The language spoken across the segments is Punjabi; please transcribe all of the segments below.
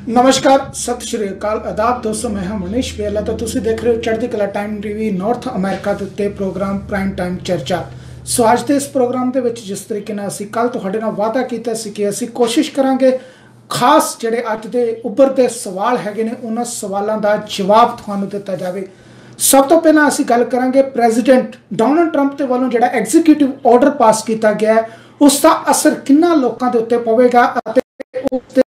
नमस्कार, सत श्री अकाल, आदाब दोस्तों। मैं हूं मनीष बेला तो तुसी देख रहे हो चढ़ती कला टाइम टीवी नॉर्थ अमेरिका ਦੇ ਉੱਤੇ ਪ੍ਰੋਗਰਾਮ ਪ੍ਰਾਈਮ ਟਾਈਮ ਚਰਚਾ। ਸੋ ਅੱਜ ਦੇ ਇਸ ਪ੍ਰੋਗਰਾਮ ਦੇ ਵਿੱਚ ਜਿਸ ਤਰੀਕੇ ਨਾਲ ਅਸੀਂ ਕੱਲ ਤੁਹਾਡੇ ਨਾਲ ਵਾਅਦਾ ਕੀਤਾ ਸੀ ਕਿ ਅਸੀਂ ਕੋਸ਼ਿਸ਼ ਕਰਾਂਗੇ ਖਾਸ ਜਿਹੜੇ ਅੱਜ ਦੇ ਉੱਭਰਦੇ ਸਵਾਲ ਹੈਗੇ ਨੇ ਉਹਨਾਂ ਸਵਾਲਾਂ ਦਾ ਜਵਾਬ ਤੁਹਾਨੂੰ ਦਿੱਤਾ ਜਾਵੇ। ਸਭ ਤੋਂ ਪਹਿਲਾਂ ਅਸੀਂ ਗੱਲ ਕਰਾਂਗੇ ਪ੍ਰੈਜ਼ੀਡੈਂਟ ਡੋਨਲਡ ਟਰੰਪ ਦੇ ਵੱਲੋਂ ਜਿਹੜਾ ਐਗਜ਼ੀਕਿਊਟਿਵ ਆਰਡਰ ਪਾਸ ਕੀਤਾ ਗਿਆ ਹੈ ਉਸ ਦਾ ਅਸਰ ਕਿੰਨਾ ਲੋਕਾਂ ਦੇ ਉੱਤੇ ਪਵੇਗਾ ਅਤੇ ਉਸ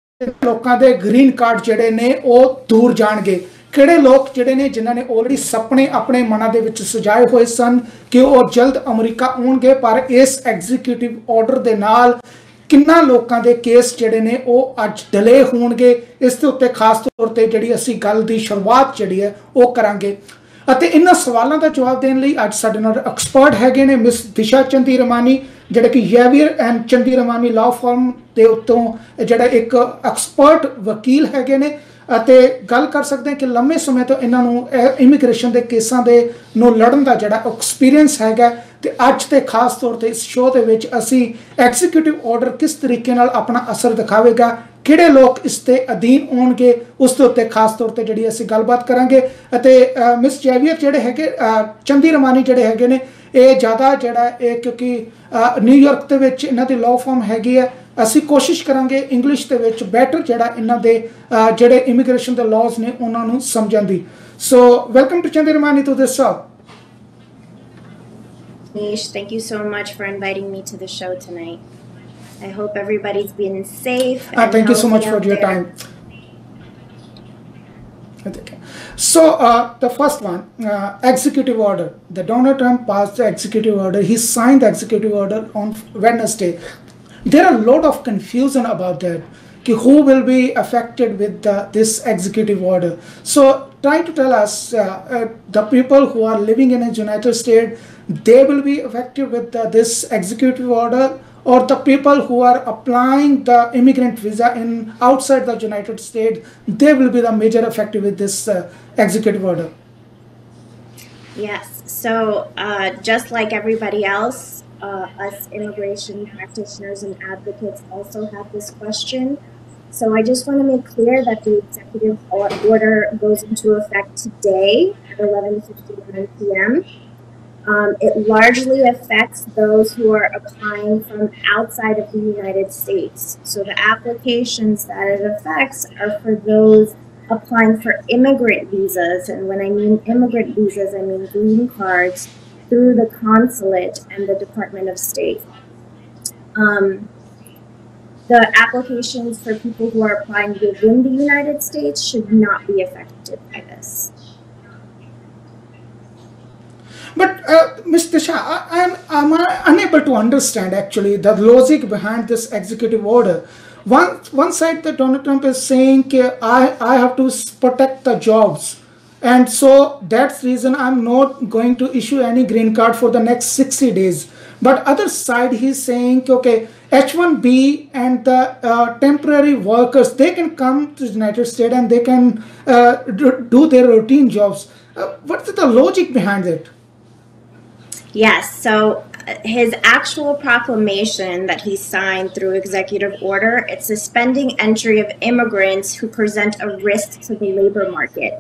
ਲੋਕਾਂ ਦੇ ਗ੍ਰੀਨ ਕਾਰਡ ਜਿਹੜੇ ਨੇ ਉਹ ਦੂਰ ਜਾਣਗੇ। ਕਿਹੜੇ ਲੋਕ ਜਿਹੜੇ ਨੇ ਜਿਨ੍ਹਾਂ ਨੇ ਆਲਰੇਡੀ ਸੁਪਨੇ ਆਪਣੇ ਮਨਾਂ ਦੇ ਵਿੱਚ ਸਜਾਏ ਹੋਏ ਸਨ ਕਿ ਉਹ ਜਲਦ ਅਮਰੀਕਾ ਆਉਣਗੇ, ਪਰ ਇਸ ਐਗਜ਼ੀਕਿਊਟਿਵ ਆਰਡਰ ਦੇ ਨਾਲ ਕਿੰਨਾ ਲੋਕਾਂ ਦੇ ਕੇਸ ਜਿਹੜੇ ਨੇ ਉਹ ਅੱਜ ਡਿਲੇ ਹੋਣਗੇ, ਇਸ ਦੇ ਉੱਤੇ ਖਾਸ ਤੌਰ ਤੇ ਜਿਹੜੀ ਅਸੀਂ ਗੱਲ ਦੀ ਸ਼ੁਰੂਆਤ ਜਿਹੜੀ ਹੈ ਉਹ ਕਰਾਂਗੇ। ਅਤੇ ਇਹਨਾਂ ਸਵਾਲਾਂ ਦਾ ਜਵਾਬ ਦੇਣ ਲਈ ਅੱਜ ਸਾਡੇ ਨਾਲ ਐਕਸਪਰਟ ਹੈਗੇ ਨੇ ਮਿਸ ਦਿਸ਼ਾ ਚੰਦੀਰਮਾਨੀ, ਜਿਹੜੇ ਕਿ ਯੈਵੀਅਰ ਐਂਡ ਚੰਦੀਰਮਾਨੀ ਲਾਅ ਫਰਮ ਦੇ ਉੱਤੋਂ ਜਿਹੜਾ ਇੱਕ ਐਕਸਪਰਟ ਵਕੀਲ ਹੈਗੇ ਨੇ ਅਤੇ ਗੱਲ ਕਰ ਸਕਦੇ ਹਾਂ ਕਿ ਲੰਮੇ ਸਮੇਂ ਤੋਂ ਇਹਨਾਂ ਨੂੰ ਇਮੀਗ੍ਰੇਸ਼ਨ ਦੇ ਕੇਸਾਂ ਦੇ ਨੂੰ ਲੜਨ ਦਾ ਜਿਹੜਾ ਐਕਸਪੀਰੀਅੰਸ ਹੈਗਾ। ਤੇ ਅੱਜ ਤੇ ਖਾਸ ਤੌਰ ਤੇ ਇਸ ਸ਼ੋਅ ਦੇ ਵਿੱਚ ਅਸੀਂ ਐਗਜ਼ੀਕਿਊਟਿਵ ਆਰਡਰ ਕਿਸ ਤਰੀਕੇ ਨਾਲ ਆਪਣਾ ਅਸਰ ਦਿਖਾਵੇਗਾ, ਕਿਹੜੇ ਲੋਕ ਇਸ ਦੇ ਅਧੀਨ ਆਉਣਗੇ, ਉਸ ਦੇ ਉੱਤੇ ਖਾਸ ਤੌਰ ਤੇ ਜਿਹੜੀ ਅਸੀਂ ਗੱਲਬਾਤ ਕਰਾਂਗੇ। ਅਤੇ ਮਿਸ ਜੈਵੀਅਰ ਜਿਹੜੇ ਹੈਗੇ ਚੰਦੀਰਮਾਨੀ ਜਿਹੜੇ ਹੈਗੇ ਨੇ ਇਹ ਜ਼ਿਆਦਾ ਜਿਹੜਾ ਇਹ ਕਿਉਂਕਿ ਨਿਊਯਾਰਕ ਦੇ ਵਿੱਚ ਇਹਨਾਂ ਦੀ ਲਾਅ ਫਰਮ ਹੈਗੀ ਹੈ। ਅਸੀਂ ਕੋਸ਼ਿਸ਼ ਕਰਾਂਗੇ ਇੰਗਲਿਸ਼ ਦੇ ਵਿੱਚ ਬੈਟਰ ਜਿਹੜਾ ਇਹਨਾਂ ਦੇ ਜਿਹੜੇ ਇਮੀਗ੍ਰੇਸ਼ਨ ਦੇ ਲਾਜ਼ ਨੇ ਉਹਨਾਂ ਨੂੰ ਸਮਝਣ ਦੀ। So welcome to Chandirmani to this show. Nish, thank you so much for inviting me to the show tonight. I hope everybody's been safe. Thank you so much for your time. So the first one, executive order. The Donald Trump passed the executive order. He signed the executive order on Wednesday. There are a lot of confusion about that. Who will be affected with this executive order? So try to tell us the people who are living in the United States, they will be affected with this executive order, or the people who are applying the immigrant visa in outside the United States, they will be the major affected with this executive order? Yes, so just like everybody else, us immigration practitioners and advocates also have this question. So I just want to make clear that the executive order goes into effect today at 11:59 p.m. It largely affects those who are applying from outside of the United States. So the applications that it affects are for those applying for immigrant visas. And when I mean immigrant visas, I mean green cards through the consulate and the Department of State. The applications for people who are applying within the United States should not be affected by this. But Ms. Disha, I'm unable to understand actually the logic behind this executive order. One side that Donald Trump is saying I have to protect the jobs, and so that's reason I'm not going to issue any green card for the next 60 days. But other side he's saying okay, H1B and the temporary workers, they can come to the United States and they can do their routine jobs. What's the logic behind it? Yes, so his actual proclamation that he signed through executive order, it's suspending entry of immigrants who present a risk to the labor market.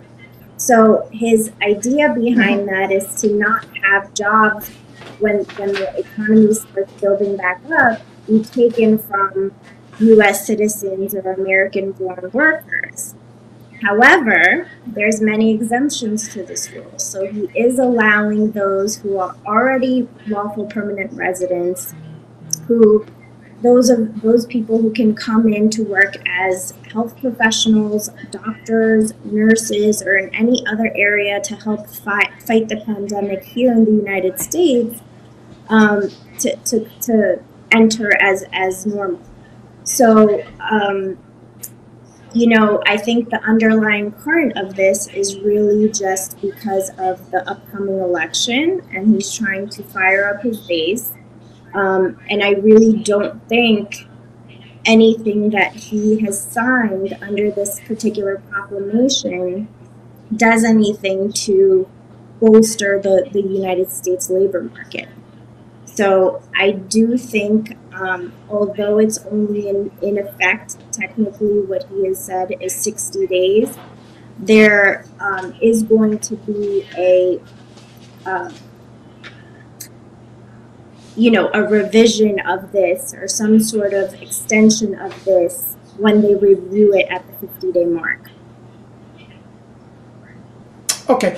So his idea behind that is to not have jobs when the economy starts building back up be taken from U.S. citizens or American-born workers. However, there's many exemptions to this rule. So he is allowing those who are already lawful permanent residents, those people who can come in to work as health professionals, doctors, nurses, or in any other area to help fight the pandemic here in the United States, to enter as normal. So, I think the underlying current of this is really just because of the upcoming election, and he's trying to fire up his base. And I really don't think anything that he has signed under this particular proclamation does anything to bolster the United States labor market. So I do think, although it's only in effect, technically what he has said is 60 days, there is going to be uh, a revision of this or some sort of extension of this when they review it at the 50-day mark. Okay,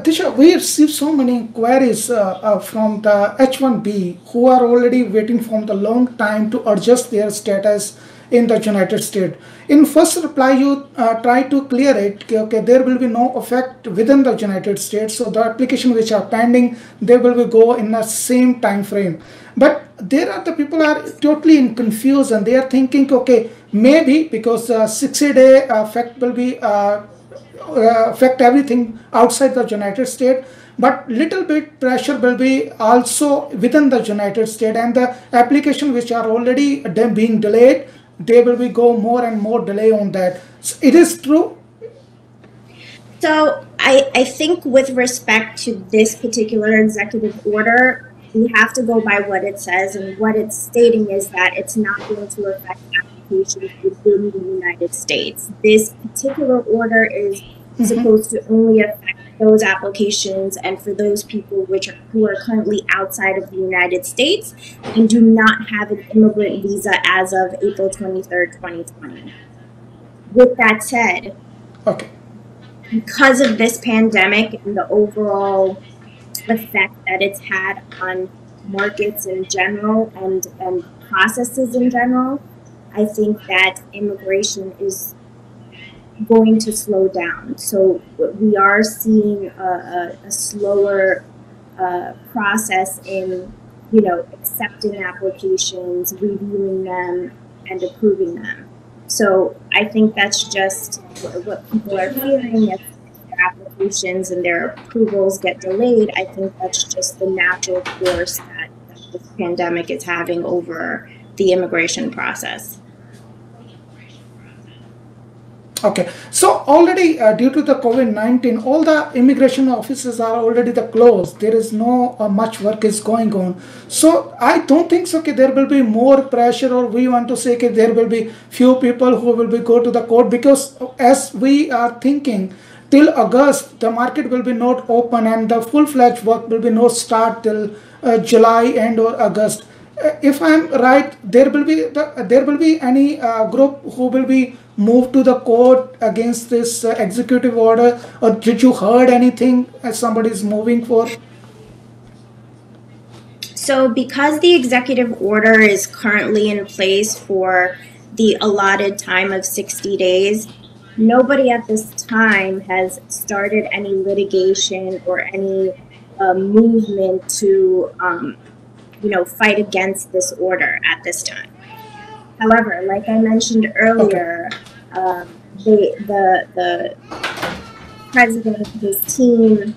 Disha, we received so many inquiries from the H-1B who are already waiting for the long time to adjust their status in the United States. In first reply, you try to clear it. Okay, there will be no effect within the United States, so the application which are pending, they will go in the same time frame. But there are the people are totally in confusion. They are thinking, okay, maybe because 60-day effect will be affect everything outside the United States, but little bit pressure will be also within the United States, and the application which are already being delayed, they will be go more and more delay on that. So it is true. So I think with respect to this particular executive order, we have to go by what it says, and what it's stating is that it's not going to affect applications within the United States. This particular order is supposed to only affect those applications and for those people who are currently outside of the United States and do not have an immigrant visa as of April 23rd, 2020. With that said, Okay, because of this pandemic and the overall effect that it's had on markets in general and processes in general, I think that immigration is going to slow down. So we are seeing a slower process in, accepting applications, reviewing them, and approving them. So I think that's just what people are fearing. If their applications and their approvals get delayed, I think that's just the natural course that this pandemic is having over the immigration process. Okay, so already due to the COVID-19, all the immigration offices are already closed. There is no much work is going on. So I don't think so. Okay, there will be more pressure, or we want to say okay, there will be few people who will be go to the court, because as we are thinking till August, the market will be not open and the full-fledged work will be not start till July and or August. If I'm right, there will be any group who will be moved to the court against this executive order, or did you heard anything as somebody is moving for? So because the executive order is currently in place for the allotted time of 60 days, nobody at this time has started any litigation or any movement to fight against this order at this time. However, like I mentioned earlier, the president, his team,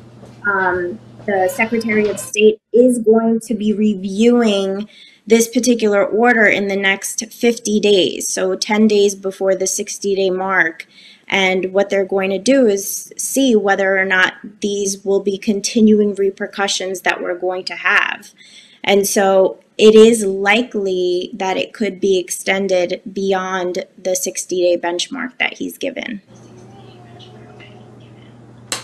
the Secretary of State is going to be reviewing this particular order in the next 50 days, so 10 days before the 60-day mark. And what they're going to do is see whether or not these will be continuing repercussions that we're going to have. And so it is likely that it could be extended beyond the 60-day benchmark that he's given.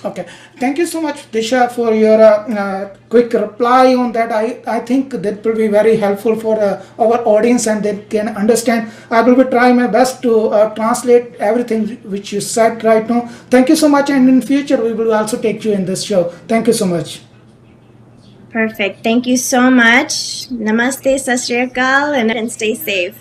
Okay, thank you so much, Disha, for your quick reply on that. I think that will be very helpful for our audience, and they can understand. I will be trying my best to translate everything which you said right now. Thank you so much, and in future we will also take you in this show. Thank you so much. Perfect. Thank you so much. Namaste, Sat Shri Akal, and stay safe.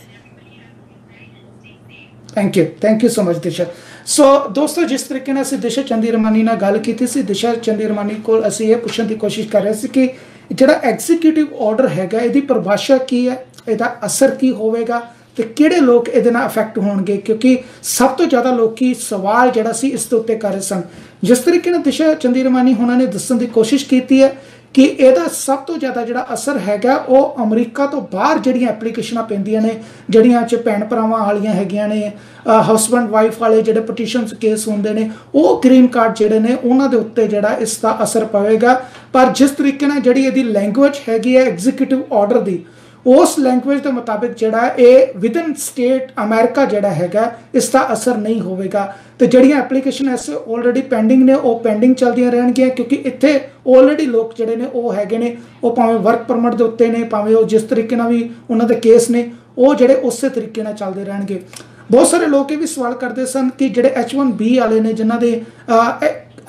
Thank you so much, Disha. ਸੋ ਦੋਸਤੋ, ਜਿਸ ਤਰੀਕੇ ਨਾਲ ਅਸੀਂ ਦਿਸ਼ਾ ਚੰਦੀਰਮਾਨੀ ਨਾਲ ਗੱਲ ਕੀਤੀ ਸੀ, ਦਿਸ਼ਾ ਚੰਦੀਰਮਾਨੀ ਕੋਲ ਅਸੀਂ ਇਹ ਪੁੱਛਣ ਦੀ ਕੋਸ਼ਿਸ਼ ਕਰ ਰਹੇ ਸੀ ਕਿ ਜਿਹੜਾ ਐਗਜ਼ੀਕਿਊਟਿਵ ਆਰਡਰ ਹੈਗਾ, ਇਹਦੀ ਪਰਿਭਾਸ਼ਾ ਕੀ ਹੈ, ਇਹਦਾ ਅਸਰ ਕੀ ਹੋਵੇਗਾ ਤੇ ਕਿਹੜੇ ਲੋਕ ਇਹਦੇ ਨਾਲ ਅਫੈਕਟ ਹੋਣਗੇ, ਕਿਉਂਕਿ ਸਭ ਤੋਂ ਜ਼ਿਆਦਾ ਲੋਕੀ ਸਵਾਲ ਜਿਹੜਾ ਸੀ ਇਸ ਦੇ ਉੱਤੇ ਕਰ ਰਹੇ ਸਨ। ਜਿਸ ਤਰੀਕੇ ਨਾਲ ਦਿਸ਼ਾ ਚੰਦੀਰਮਾਨੀ ਉਹਨਾਂ ਨੇ ਦੱਸਣ ਦੀ ਕੋਸ਼ਿਸ਼ ਕੀਤੀ ਹੈ कि ਇਹਦਾ ਸਭ ਤੋਂ ਜ਼ਿਆਦਾ ਜਿਹੜਾ ਅਸਰ ਹੈਗਾ ਉਹ ਅਮਰੀਕਾ ਤੋਂ ਬਾਹਰ ਜਿਹੜੀਆਂ ਐਪਲੀਕੇਸ਼ਨਾਂ ਪੈਂਦੀਆਂ ਨੇ, ਜਿਹੜੀਆਂ 'ਚ ਭੈਣ ਭਰਾਵਾਂ ਵਾਲੀਆਂ ਹੈਗੀਆਂ ਨੇ, ਹਸਬੈਂਡ ਵਾਈਫ ਵਾਲੇ ਜਿਹੜੇ ਪਟੀਸ਼ਨਸ ਕੇਸ ਹੁੰਦੇ ਨੇ, ਉਹ ਗ੍ਰੀਨ ਕਾਰਡ ਜਿਹੜੇ ਨੇ ਉਹਨਾਂ ਦੇ ਉੱਤੇ ਜਿਹੜਾ ਇਸ ਦਾ ਅਸਰ ਪਵੇਗਾ। ਪਰ ਜਿਸ ਤਰੀਕੇ ਨਾਲ ਜਿਹੜੀ ਇਹਦੀ ਲੈਂਗੁਏਜ ਹੈਗੀ ਹੈ ਐਗਜ਼ੀਕਿਊਟਿਵ ਆਰਡਰ ਦੀ, ਉਸ ਲੈਂਗੁਏਜ ਦੇ ਮੁਤਾਬਿਕ ਜਿਹੜਾ ਇਹ ਵਿਦਨ ਸਟੇਟ ਅਮਰੀਕਾ ਜਿਹੜਾ ਹੈਗਾ ਇਸ ਦਾ ਅਸਰ ਨਹੀਂ ਹੋਵੇਗਾ। ਤੇ ਜਿਹੜੀਆਂ ਐਪਲੀਕੇਸ਼ਨ ਐਸੇ ਆਲਰੇਡੀ ਪੈਂਡਿੰਗ ਨੇ ਉਹ ਪੈਂਡਿੰਗ ਚੱਲਦੀਆਂ ਰਹਿਣਗੀਆਂ, ਕਿਉਂਕਿ ਇੱਥੇ ਆਲਰੇਡੀ ਲੋਕ ਜਿਹੜੇ ਨੇ ਉਹ ਹੈਗੇ ਨੇ, ਉਹ ਭਾਵੇਂ ਵਰਕ ਪਰਮਿਟ ਦੇ ਉੱਤੇ ਨੇ, ਭਾਵੇਂ ਉਹ ਜਿਸ ਤਰੀਕੇ ਨਾਲ ਵੀ ਉਹਨਾਂ ਦੇ ਕੇਸ ਨੇ ਉਹ ਜਿਹੜੇ ਉਸੇ ਤਰੀਕੇ ਨਾਲ ਚੱਲਦੇ ਰਹਿਣਗੇ। ਬਹੁਤ ਸਾਰੇ ਲੋਕ ਇਹ ਵੀ ਸਵਾਲ ਕਰਦੇ ਸਨ ਕਿ ਜਿਹੜੇ H1B ਵਾਲੇ ਨੇ, ਜਿਨ੍ਹਾਂ ਦੇ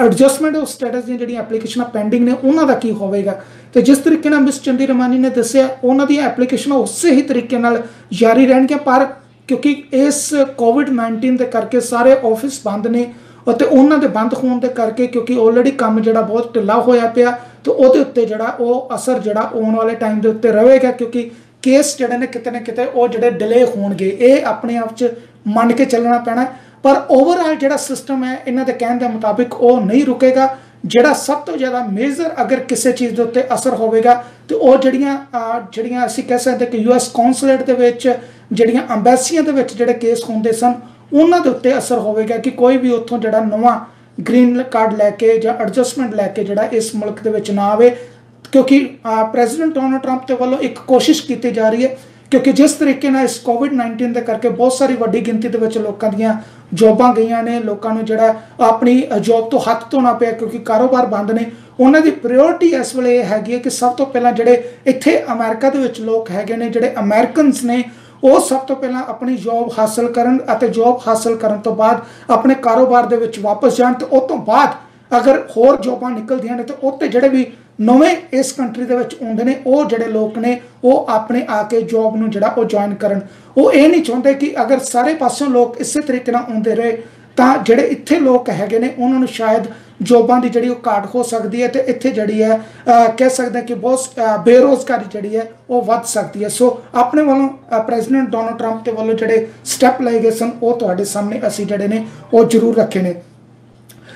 ਐਡਜਸਟਮੈਂਟ ਆਫ ਸਟੇਟਸ ਦੀਆਂ ਜਿਹੜੀਆਂ ਐਪਲੀਕੇਸ਼ਨਾਂ ਪੈਂਡਿੰਗ ਨੇ, ਉਹਨਾਂ ਦਾ ਕੀ ਹੋਵੇਗਾ। ਤੇ ਜਿਸ ਤਰੀਕੇ ਨਾਲ ਮਿਸ ਚੰਦੀ ਰਮਾਨੀ ਨੇ ਦੱਸਿਆ, ਉਹਨਾਂ ਦੀਆਂ ਐਪਲੀਕੇਸ਼ਨਾਂ ਉਸੇ ਹੀ ਤਰੀਕੇ ਨਾਲ ਜਾਰੀ ਰਹਿਣਗੀਆਂ। ਪਰ ਕਿਉਂਕਿ ਇਸ COVID-19 ਦੇ ਕਰਕੇ ਸਾਰੇ ਆਫਿਸ ਬੰਦ ਨੇ, ਅਤੇ ਉਹਨਾਂ ਦੇ ਬੰਦ ਹੋਣ ਦੇ ਕਰਕੇ ਕਿਉਂਕਿ ਆਲਰੇਡੀ ਕੰਮ ਜਿਹੜਾ ਬਹੁਤ ਢਿੱਲਾ ਹੋਇਆ ਪਿਆ, ਤੇ ਉਹਦੇ ਉੱਤੇ ਜਿਹੜਾ ਉਹ ਅਸਰ ਜਿਹੜਾ ਆਉਣ ਵਾਲੇ ਟਾਈਮ ਦੇ ਉੱਤੇ ਰਹੇਗਾ, ਕਿਉਂਕਿ ਕੇਸ ਜਿਹੜੇ ਨੇ ਕਿਤੇ ਨਾ ਕਿਤੇ ਉਹ ਜਿਹੜੇ ਡਿਲੇ ਹੋਣਗੇ। ਇਹ ਆਪਣੇ ਆਪ 'ਚ ਮੰਨ ਕੇ ਚੱਲਣਾ ਪੈਣਾ। ਪਰ ਓਵਰਆਲ ਜਿਹੜਾ ਸਿਸਟਮ ਹੈ ਇਹਨਾਂ ਦੇ ਕਹਿਣ ਦੇ ਮੁਤਾਬਿਕ ਉਹ ਨਹੀਂ ਰੁਕੇਗਾ। ਜਿਹੜਾ ਸਭ ਤੋਂ ਜ਼ਿਆਦਾ ਮੇਜਰ ਅਗਰ ਕਿਸੇ ਚੀਜ਼ ਦੇ ਉੱਤੇ ਅਸਰ ਹੋਵੇਗਾ ਤੇ ਉਹ ਜਿਹੜੀਆਂ ਅਸੀਂ ਕਹਿ ਸਕਦੇ ਕਿ US ਕੌਂਸੂਲੇਟ ਦੇ ਵਿੱਚ, ਜਿਹੜੀਆਂ ਅੰਬੈਸੀਆਂ ਦੇ ਵਿੱਚ ਜਿਹੜੇ ਕੇਸ ਹੁੰਦੇ ਸਨ, ਉਹਨਾਂ ਦੇ ਉੱਤੇ ਅਸਰ ਹੋਵੇਗਾ ਕਿ ਕੋਈ ਵੀ ਉੱਥੋਂ ਜਿਹੜਾ ਨਵਾਂ ਗ੍ਰੀਨ ਕਾਰਡ ਲੈ ਕੇ ਜਾਂ ਐਡਜਸਟਮੈਂਟ ਲੈ ਕੇ ਜਿਹੜਾ ਇਸ ਮੁਲਕ ਦੇ ਵਿੱਚ ਨਾ ਆਵੇ। ਕਿਉਂਕਿ ਪ੍ਰੈਜ਼ੀਡੈਂਟ ਡੋਨਾਲਡ ਟਰੰਪ ਦੇ ਵੱਲੋਂ ਇੱਕ ਕੋਸ਼ਿਸ਼ ਕੀਤੀ ਜਾ ਰਹੀ ਹੈ, ਕਿਉਂਕਿ ਜਿਸ ਤਰੀਕੇ ਨਾਲ ਇਸ COVID-19 ਦੇ ਕਰਕੇ ਬਹੁਤ ਸਾਰੀ ਵੱਡੀ ਗਿਣਤੀ ਦੇ ਵਿੱਚ ਲੋਕਾਂ ਦੀਆਂ ਜੋਬਾਂ ਗਈਆਂ ਨੇ, ਲੋਕਾਂ ਨੂੰ ਜਿਹੜਾ ਆਪਣੀ ਜੋਬ ਤੋਂ ਹੱਥ ਧੋਣਾ ਪਿਆ ਕਿਉਂਕਿ ਕਾਰੋਬਾਰ ਬੰਦ ਨੇ। ਉਹਨਾਂ ਦੀ ਪ੍ਰਾਇੋਰਟੀ ਇਸ ਵੇਲੇ ਇਹ ਹੈਗੀ ਹੈ ਕਿ ਸਭ ਤੋਂ ਪਹਿਲਾਂ ਜਿਹੜੇ ਇੱਥੇ ਅਮਰੀਕਾ ਦੇ ਵਿੱਚ ਲੋਕ ਹੈਗੇ ਨੇ, ਜਿਹੜੇ ਅਮਰੀਕਨਸ ਨੇ, ਉਹ ਸਭ ਤੋਂ ਪਹਿਲਾਂ ਆਪਣੀ ਜੋਬ ਹਾਸਲ ਕਰਨ, ਅਤੇ ਜੋਬ ਹਾਸਲ ਕਰਨ ਤੋਂ ਬਾਅਦ ਆਪਣੇ ਕਾਰੋਬਾਰ ਦੇ ਵਿੱਚ ਵਾਪਸ ਜਾਣ। ਤੇ ਉਹ ਤੋਂ ਬਾਅਦ ਅਗਰ ਹੋਰ ਜੋਬਾਂ ਨਿਕਲਦੀਆਂ ਨੇ ਤੇ ਉੱਤੇ ਜਿਹੜੇ ਵੀ ਨਵੇਂ ਇਸ ਕੰਟਰੀ ਦੇ ਵਿੱਚ ਆਉਂਦੇ ਨੇ, ਉਹ ਜਿਹੜੇ ਲੋਕ ਨੇ ਉਹ ਆਪਣੇ ਆ ਕੇ ਜੋਬ ਨੂੰ ਜਿਹੜਾ ਉਹ ਜੁਆਇਨ ਕਰਨ। ਉਹ ਇਹ ਨਹੀਂ ਚਾਹੁੰਦੇ ਕਿ ਅਗਰ ਸਾਰੇ ਪਾਸਿਓਂ ਲੋਕ ਇਸੇ ਤਰੀਕੇ ਨਾਲ ਆਉਂਦੇ ਰਹੇ ਤਾਂ ਜਿਹੜੇ ਇੱਥੇ ਲੋਕ ਹੈਗੇ ਨੇ ਉਹਨਾਂ ਨੂੰ ਸ਼ਾਇਦ ਜੋਬਾਂ ਦੀ ਜਿਹੜੀ ਉਹ ਘਾਟ ਹੋ ਸਕਦੀ ਹੈ, ਤੇ ਇੱਥੇ ਜਿਹੜੀ ਹੈ ਕਹਿ ਸਕਦੇ ਕਿ ਬਹੁਤ ਬੇਰੁਜ਼ਗਾਰੀ ਜਿਹੜੀ ਹੈ ਉਹ ਵੱਧ ਸਕਦੀ ਹੈ। ਸੋ ਆਪਣੇ ਵੱਲੋਂ ਪ੍ਰੈਜ਼ੀਡੈਂਟ ਡੋਨਾਲਡ ਟਰੰਪ ਦੇ ਵੱਲੋਂ ਜਿਹੜੇ ਸਟੈਪ ਲਏ ਗਏ ਸਨ ਉਹ ਤੁਹਾਡੇ ਸਾਹਮਣੇ ਅਸੀਂ ਜਿਹੜੇ ਨੇ ਉਹ ਜ਼ਰੂਰ ਰੱਖੇ ਨੇ।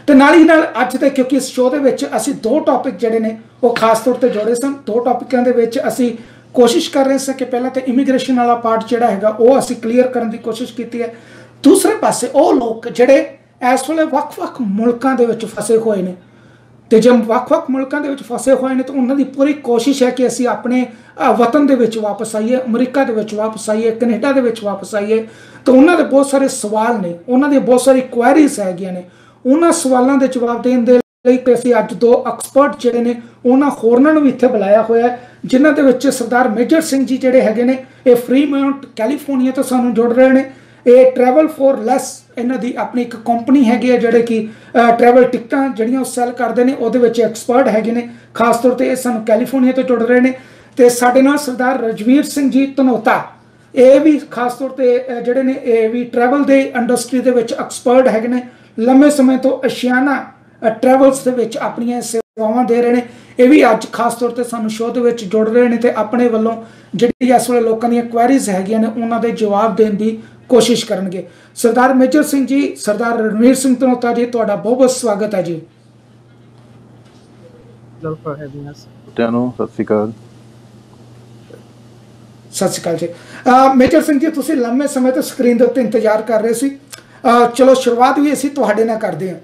ਤੇ ਨਾਲ ਹੀ ਨਾਲ ਅੱਜ ਦੇ ਕਿਉਂਕਿ ਇਸ ਸ਼ੋਅ ਦੇ ਵਿੱਚ ਅਸੀਂ 2 ਟੌਪਿਕ ਜਿਹੜੇ ਨੇ ਉਹ ਖਾਸ ਤੌਰ ਤੇ ਜੋੜੇ ਸਨ। 2 ਟੌਪਿਕਾਂ ਦੇ ਵਿੱਚ ਅਸੀਂ ਕੋਸ਼ਿਸ਼ ਕਰ ਰਹੇ ਸੀ ਕਿ ਪਹਿਲਾਂ ਤਾਂ ਇਮੀਗ੍ਰੇਸ਼ਨ ਵਾਲਾ ਪਾਰਟ ਜਿਹੜਾ ਹੈਗਾ ਉਹ ਅਸੀਂ ਕਲੀਅਰ ਕਰਨ ਦੀ ਕੋਸ਼ਿਸ਼ ਕੀਤੀ ਹੈ। ਦੂਸਰੇ ਪਾਸੇ ਉਹ ਲੋਕ ਜਿਹੜੇ ਇਸ ਵੇਲੇ ਵੱਖ-ਵੱਖ ਮੁਲਕਾਂ ਦੇ ਵਿੱਚ ਫਸੇ ਹੋਏ ਨੇ, ਤੇ ਜੇ ਵੱਖ-ਵੱਖ ਮੁਲਕਾਂ ਦੇ ਵਿੱਚ ਫਸੇ ਹੋਏ ਨੇ ਤਾਂ ਉਹਨਾਂ ਦੀ ਪੂਰੀ ਕੋਸ਼ਿਸ਼ ਹੈ ਕਿ ਅਸੀਂ ਆਪਣੇ ਵਤਨ ਦੇ ਵਿੱਚ ਵਾਪਸ ਆਈਏ, ਅਮਰੀਕਾ ਦੇ ਵਿੱਚ ਵਾਪਸ ਆਈਏ, ਕੈਨੇਡਾ ਦੇ ਵਿੱਚ ਵਾਪਸ ਆਈਏ। ਤਾਂ ਉਹਨਾਂ ਦੇ ਬਹੁਤ ਸਾਰੇ ਸਵਾਲ ਨੇ, ਉਹਨਾਂ ਦੀਆਂ ਬਹੁਤ ਸਾਰੀ ਕੁਐਰੀਜ਼ ਹੈਗੀਆਂ ਨੇ। ਉਹਨਾਂ ਸਵਾਲਾਂ ਦੇ ਜਵਾਬ ਦੇਣ ਦੇ ਲਈ ਅਸੀਂ ਅੱਜ 2 ਐਕਸਪਰਟ ਜਿਹੜੇ ਨੇ ਉਹਨਾਂ ਹੋਰਨਾਂ ਨੂੰ ਵੀ ਇੱਥੇ ਬੁਲਾਇਆ ਹੋਇਆ ਹੈ, ਜਿਨ੍ਹਾਂ ਦੇ ਵਿੱਚ ਸਰਦਾਰ ਮੇਜਰ ਸਿੰਘ ਜੀ ਜਿਹੜੇ ਹੈਗੇ ਨੇ, ਇਹ ਫਰੀਮਾਉਂਟ ਕੈਲੀਫੋਰਨੀਆ ਤੋਂ ਸਾਨੂੰ ਜੁੜ ਰਹੇ ਨੇ। ਇਹ ਟਰੈਵਲ ਫੋਰ ਲੈਸ ਇਹਨਾਂ ਦੀ ਆਪਣੀ ਇੱਕ ਕੰਪਨੀ ਹੈਗੀ ਹੈ, ਜਿਹੜੇ ਕਿ ਟਰੈਵਲ ਟਿਕਟਾਂ ਜਿਹੜੀਆਂ ਉਹ ਸੈਲ ਕਰਦੇ ਨੇ, ਉਹਦੇ ਵਿੱਚ ਐਕਸਪਰਟ ਹੈਗੇ ਨੇ। ਖਾਸ ਤੌਰ ਤੇ ਇਹ ਸਾਨੂੰ ਕੈਲੀਫੋਰਨੀਆ ਤੋਂ ਜੁੜ ਰਹੇ ਨੇ। ਤੇ ਸਾਡੇ ਨਾਲ ਸਰਦਾਰ ਰਜਵੀਰ ਸਿੰਘ ਜੀ ਧਨੋਤਾ, ਇਹ ਵੀ ਖਾਸ ਤੌਰ ਤੇ ਜਿਹੜੇ ਨੇ ਇਹ ਵੀ ਟਰੈਵਲ ਦੇ ਇੰਡਸਟਰੀ ਦੇ ਵਿੱਚ ਐਕਸਪਰਟ ਹੈਗੇ ਨੇ। ਲੰਮੇ ਸਮੇਂ ਤੋਂ ਏਸ਼ੀਆਨਾ ਟਰੈਵਲਸ ਦੇ ਵਿੱਚ ਆਪਣੀਆਂ ਸੇਵਾਵਾਂ ਦੇ ਰਹੇ ਨੇ। ਇਹ ਵੀ ਅੱਜ ਖਾਸ ਤੌਰ ਤੇ ਸਾਨੂੰ ਸ਼ੋਅ ਦੇ ਵਿੱਚ ਜੁੜ ਰਹੇ ਨੇ ਤੇ ਆਪਣੇ ਵੱਲੋਂ ਜਿਹੜੀ ਇਸ ਵੇਲੇ ਲੋਕਾਂ ਦੀਆਂ ਕੁਐਰੀਜ਼ ਹੈਗੀਆਂ ਨੇ ਉਹਨਾਂ ਦੇ ਜਵਾਬ ਦੇਣ ਦੀ ਕੋਸ਼ਿਸ਼ ਕਰਨਗੇ। ਸਰਦਾਰ ਮੇਜਰ ਸਿੰਘ ਜੀ, ਸਰਦਾਰ ਰਣਵੀਰ ਸਿੰਘ ਧਨੋਤਾ ਜੀ, ਤੁਹਾਡਾ ਬਹੁਤ ਬਹੁਤ ਸਵਾਗਤ ਹੈ ਜੀ। ਸਤਿ ਸ਼੍ਰੀ ਅਕਾਲ ਜੀ। ਮੇਜਰ ਸਿੰਘ ਜੀ, ਤੁਸੀਂ ਲੰਮੇ ਸਮੇਂ ਤੋਂ ਸਕਰੀਨ ਦੇ ਉੱਤੇ ਇੰਤਜ਼ਾਰ ਕਰ ਰਹੇ ਸੀ। ਚਲੋ ਸ਼ੁਰੂਆਤ ਵੀ ਅਸੀਂ ਤੁਹਾਡੇ ਨਾਲ ਕਰਦੇ ਹਾਂ।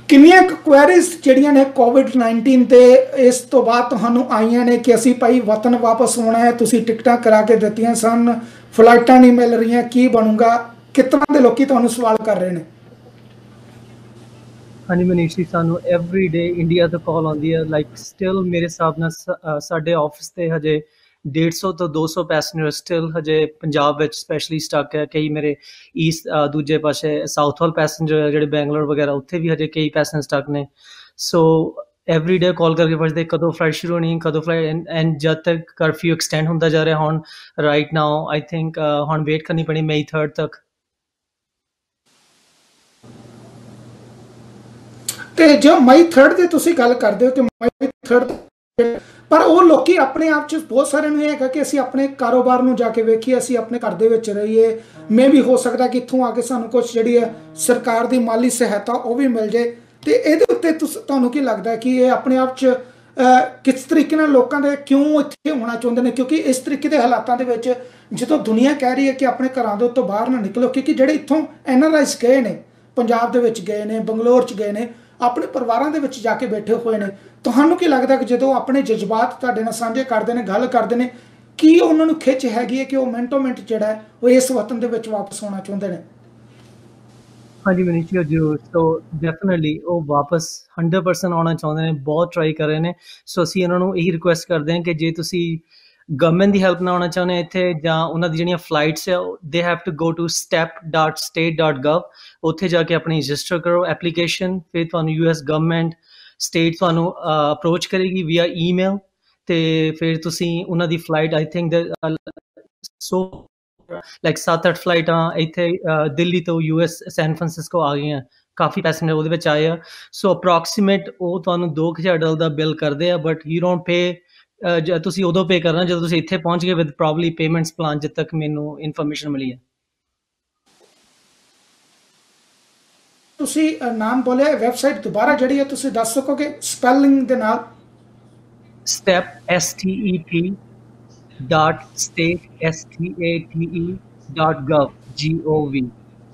ਕਿੰਨੀਆਂ ਕੁ ਕੁਐਰੀਜ਼ ਜਿਹੜੀਆਂ ਨੇ COVID-19 ਤੇ ਇਸ ਤੋਂ ਬਾਅਦ ਤੁਹਾਨੂੰ ਆਈਆਂ ਨੇ ਕਿ ਅਸੀਂ ਭਾਈ ਵਤਨ ਵਾਪਸ ਆਉਣਾ ਹੈ, ਤੁਸੀਂ ਟਿਕਟਾਂ ਕਰਾ ਕੇ ਦਿੱਤੀਆਂ ਸਨ, ਫਲਾਈਟਾਂ ਨਹੀਂ ਮਿਲ ਰਹੀਆਂ, ਕੀ ਬਣੂਗਾ? ਕਿਸ ਤਰ੍ਹਾਂ ਦੇ ਲੋਕੀ ਤੁਹਾਨੂੰ ਸਵਾਲ ਕਰ ਰਹੇ ਨੇ? ਹਾਂਜੀ ਮਨੀਸ਼ ਜੀ, ਸਾਨੂੰ ਐਵਰੀ ਡੇ ਇੰਡੀਆ ਤੋਂ ਕਾਲ ਆਉਂਦੀ ਹੈ। ਲਾਈਕ ਸਟਿਲ ਮੇਰੇ ਹਿਸਾਬ ਨਾਲ ਸਾਡੇ ਆਫਿਸ ਤੇ ਹਜੇ 150 ਤੋਂ 200 ਪੈਸੇਂਜਰ ਸਟਿਲ ਹਜੇ ਪੰਜਾਬ ਵਿੱਚ ਸਪੈਸ਼ਲੀ ਸਟਕ ਹੈ। ਕਈ ਮੇਰੇ ਈਸਟ ਦੂਜੇ ਪਾਸੇ ਸਾਊਥ ਵੱਲ ਪੈਸੇਂਜਰ ਜਿਹੜੇ ਬੈਂਗਲੌਰ ਵਗੈਰਾ ਉੱਥੇ ਵੀ ਹਜੇ ਕਈ ਪੈਸੇਂਜਰ ਸਟਕ ਨੇ। ਸੋ ਐਵਰੀ ਡੇ ਕਾਲ ਕਰਕੇ ਪੁੱਛਦੇ ਕਦੋਂ ਫਲਾਈਟ ਸ਼ੁਰੂ ਹੋਣੀ, ਕਦੋਂ ਫਲਾਈਟ, ਐਂਡ ਜਦ ਤੱਕ ਕਰਫਿਊ ਐਕਸਟੈਂਡ ਹੁੰਦਾ ਜਾ ਰਿਹਾ। ਹੁਣ ਰਾਈਟ ਨਾਓ ਆਈ ਥਿੰਕ ਹੁਣ ਵੇਟ ਕਰਨੀ ਪੈਣੀ May 3rd ਤੱਕ। ਤੇ ਜੋ May 3rd ਦੀ ਤੁਸੀਂ ਗੱਲ ਕਰਦੇ ਹੋ ਕਿ May 3rd, ਪਰ ਉਹ ਲੋਕੀ ਆਪਣੇ ਆਪ 'ਚ ਬਹੁਤ ਸਾਰਿਆਂ ਨੂੰ ਇਹ ਹੈਗਾ ਕਿ ਅਸੀਂ ਆਪਣੇ ਕਾਰੋਬਾਰ ਨੂੰ ਜਾ ਕੇ ਵੇਖੀਏ, ਅਸੀਂ ਆਪਣੇ ਘਰ ਦੇ ਵਿੱਚ ਰਹੀਏ। ਮੈਂ ਵੀ ਹੋ ਸਕਦਾ ਕਿ ਇੱਥੋਂ ਆ ਕੇ ਸਾਨੂੰ ਕੁਛ ਜਿਹੜੀ ਹੈ ਸਰਕਾਰ ਦੀ ਮਾਲੀ ਸਹਾਇਤਾ ਉਹ ਵੀ ਮਿਲ ਜਾਏ। ਤੇ ਇਹਦੇ ਉੱਤੇ ਤੁਹਾਨੂੰ ਕੀ ਲੱਗਦਾ ਕਿ ਇਹ ਆਪਣੇ ਆਪ 'ਚ ਕਿਸ ਤਰੀਕੇ ਨਾਲ ਲੋਕਾਂ ਦੇ ਕਿਉਂ ਇੱਥੇ ਹੋਣਾ ਚਾਹੁੰਦੇ ਨੇ, ਕਿਉਂਕਿ ਇਸ ਤਰੀਕੇ ਦੇ ਹਾਲਾਤਾਂ ਦੇ ਵਿੱਚ ਜਦੋਂ ਦੁਨੀਆ ਕਹਿ ਰਹੀ ਹੈ ਕਿ ਆਪਣੇ ਘਰਾਂ ਦੇ ਉੱਤੋਂ ਬਾਹਰ ਨਾ ਨਿਕਲੋ, ਕਿਉਂਕਿ ਜਿਹੜੇ ਇੱਥੋਂ NRIs ਗਏ ਨੇ, ਪੰਜਾਬ ਦੇ ਵਿੱਚ ਗਏ ਨੇ, ਬੰਗਲੌਰ 'ਚ ਗਏ ਨੇ, ਆਪਣੇ ਪਰਿਵਾਰਾਂ ਦੇ ਵਿੱਚ ਜਾ ਕੇ ਬੈਠੇ ਹੋਏ ਨੇ, ਤੁਹਾਨੂੰ ਕੀ ਲੱਗਦਾ ਕਿ ਜਦੋਂ ਆਪਣੇ ਜਜ਼ਬਾਤ ਤੁਹਾਡੇ ਨਾਲ ਸਾਂਝੇ ਕਰਦੇ ਨੇ, ਗੱਲ ਕਰਦੇ ਨੇ, ਕੀ ਉਹਨਾਂ ਨੂੰ ਖਿੱਚ ਹੈਗੀ ਹੈ ਕਿ ਉਹ ਮਿੰਟੋ ਮਿੰਟ ਜਿਹੜਾ ਹੈ ਉਹ ਇਸ ਵਤਨ ਦੇ ਵਿੱਚ ਵਾਪਸ ਆਉਣਾ ਚਾਹੁੰਦੇ ਨੇ? ਹਾਂਜੀ ਮਨੀਸ਼ ਜੀ, ਜ਼ਰੂਰ। ਸੋ ਡੈਫੀਨਿਟਲੀ ਉਹ ਵਾਪਸ 100% ਆਉਣਾ ਚਾਹੁੰਦੇ ਨੇ, ਬਹੁਤ ਟਰਾਈ ਕਰ ਰਹੇ ਨੇ। ਸੋ ਅਸੀਂ ਉਹਨਾਂ ਨੂੰ ਇਹੀ ਰਿਕੁਐਸਟ ਕਰਦੇ ਹਾਂ ਕਿ ਜੇ ਤੁਸੀਂ ਗਵਰਨਮੈਂਟ ਦੀ ਹੈਲਪ ਨਾਲ ਆਉਣਾ ਚਾਹੁੰਦੇ ਹੋ ਇੱਥੇ, ਜਾਂ ਉਹਨਾਂ ਦੀ ਜਿਹੜੀਆਂ ਫਲਾਈਟਸ ਆ, they have to go to step.state.gov, ਉੱਥੇ ਜਾ ਕੇ ਆਪਣੀ ਰਜਿਸਟਰ ਕਰੋ ਐਪਲੀਕੇਸ਼ਨ। ਫਿਰ ਤੁਹਾਨੂੰ US ਗਵਰਨਮੈਂਟ, ਸਟੇਟ ਤੁਹਾਨੂੰ ਅਪਰੋਚ ਕਰੇਗੀ ਵੀਆ ਈਮੇਲ, ਅਤੇ ਫਿਰ ਤੁਸੀਂ ਉਹਨਾਂ ਦੀ flight, I think so like 7-8 ਫਲਾਈਟਾਂ ਇੱਥੇ ਦਿੱਲੀ ਤੋਂ US ਸੈਨ ਫਰਾਂਸਿਸਕੋ ਆ ਗਈਆਂ, ਕਾਫੀ ਪੈਸੇਂਜਰ ਉਹਦੇ ਵਿੱਚ ਆਏ ਆ। ਸੋ ਅਪਰੋਕਸੀਮੇਟ ਉਹ ਤੁਹਾਨੂੰ $2000 ਦਾ ਬਿੱਲ ਕਰਦੇ ਆ, ਬਟ ਯੂ ਡੋਂਟ ਪੇ, ਤੁਸੀਂ ਉਦੋਂ ਪੇ ਕਰਨਾ ਜਦੋਂ ਤੁਸੀਂ ਇੱਥੇ ਪਹੁੰਚ ਗਏ ਵਿਦ ਪ੍ਰੋਬਬਲੀ ਪੇਮੈਂਟਸ ਪਲਾਨ, ਜਿੱਥੇ ਤੱਕ ਮੈਨੂੰ ਇਨਫੋਰਮੇਸ਼ਨ ਮਿਲੀ ਹੈ। ਤੁਸੀਂ ਨਾਮ ਬੋਲਿਆ, ਵੈਬਸਾਈਟ ਦੁਬਾਰਾ ਜਿਹੜੀ ਹੈ ਤੁਸੀਂ ਦੱਸ ਸਕੋਗੇ ਸਪੈਲਿੰਗ ਦੇ ਨਾਲ? STEP STEP.state.gov।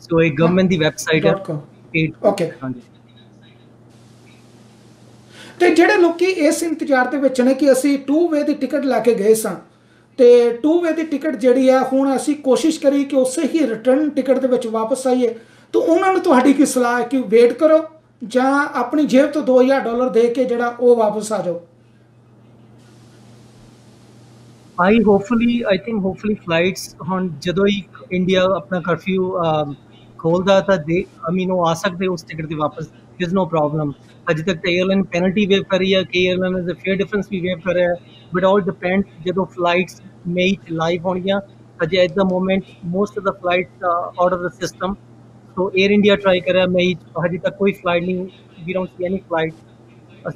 ਸੋ ਇਹ ਗਵਰਨਮੈਂਟ ਦੀ ਵੈਬਸਾਈਟ ਹੈ। ਓਕੇ। ਤੇ ਜਿਹੜੇ ਲੋਕੀ ਇਸ ਇੰਤਜ਼ਾਰ ਦੇ ਵਿੱਚ ਨੇ ਕਿ ਅਸੀਂ 2-ਵੇ ਦੀ ਟਿਕਟ ਲੈ ਕੇ ਗਏ ਸਾਂ, ਤੇ 2-ਵੇ ਦੀ ਟਿਕਟ ਜਿਹੜੀ ਆ ਹੁਣ ਅਸੀਂ ਕੋਸ਼ਿਸ਼ ਕਰੀ ਕਿ ਉਸੇ ਹੀ ਰਿਟਰਨ ਟਿਕਟ ਦੇ ਵਿੱਚ ਵਾਪਸ ਆਈਏ, ਤਾਂ ਉਹਨਾਂ ਨੂੰ ਤੁਹਾਡੀ ਕੀ ਸਲਾਹ ਹੈ ਕਿ ਵੇਟ ਕਰੋ ਜਾਂ ਆਪਣੀ ਜੇਬ ਤੋਂ $2000 ਦੇ ਕੇ ਜਿਹੜਾ ਉਹ ਵਾਪਸ ਆ ਜਾਓ? ਆਈ ਥਿੰਕ ਹੋਪਫੁਲੀ ਫਲਾਈਟਸ ਹੁਣ ਜਦੋਂ ਹੀ ਇੰਡੀਆ ਆਪਣਾ ਕਰਫਿਊ ਖੋਲਦਾ ਤਾਂ ਉਹ ਆ ਸਕਦੇ ਉਸ ਟਿਕਟ ਤੇ ਵਾਪਸ, ਦਿਸ ਨੋ ਪ੍ਰੋਬਲਮ। ਅਜੇ ਤੱਕ ਤਾਂ ਏਅਰਲਾਈਨ ਪੈਨਲਟੀ ਵੇਵ ਕਰ ਰਹੀ ਹੈ, ਕਿ ਏਅਰਲਾਈਨ ਦਾ ਫੇਅਰ ਡਿਫਰੈਂਸ ਵੀ ਵੇਵ ਕਰ ਰਿਹਾ ਹੈ, ਬਟ ਆਲ ਡਿਪੈਂਡ ਜਦੋਂ ਫਲਾਈਟਸ ਮਈ 'ਚ ਲਾਈਵ ਹੋਣਗੀਆਂ। ਅਜੇ at the moment most of the flights out of the system. So Air India try ਕਰ ਰਿਹਾ ਮਈ 'ਚ, ਹਜੇ ਤੱਕ ਕੋਈ ਫਲਾਈਟ ਨਹੀਂ, ਵੀ ਡੋਂਟ ਸੀ ਐਨੀ ਫਲਾਈਟ।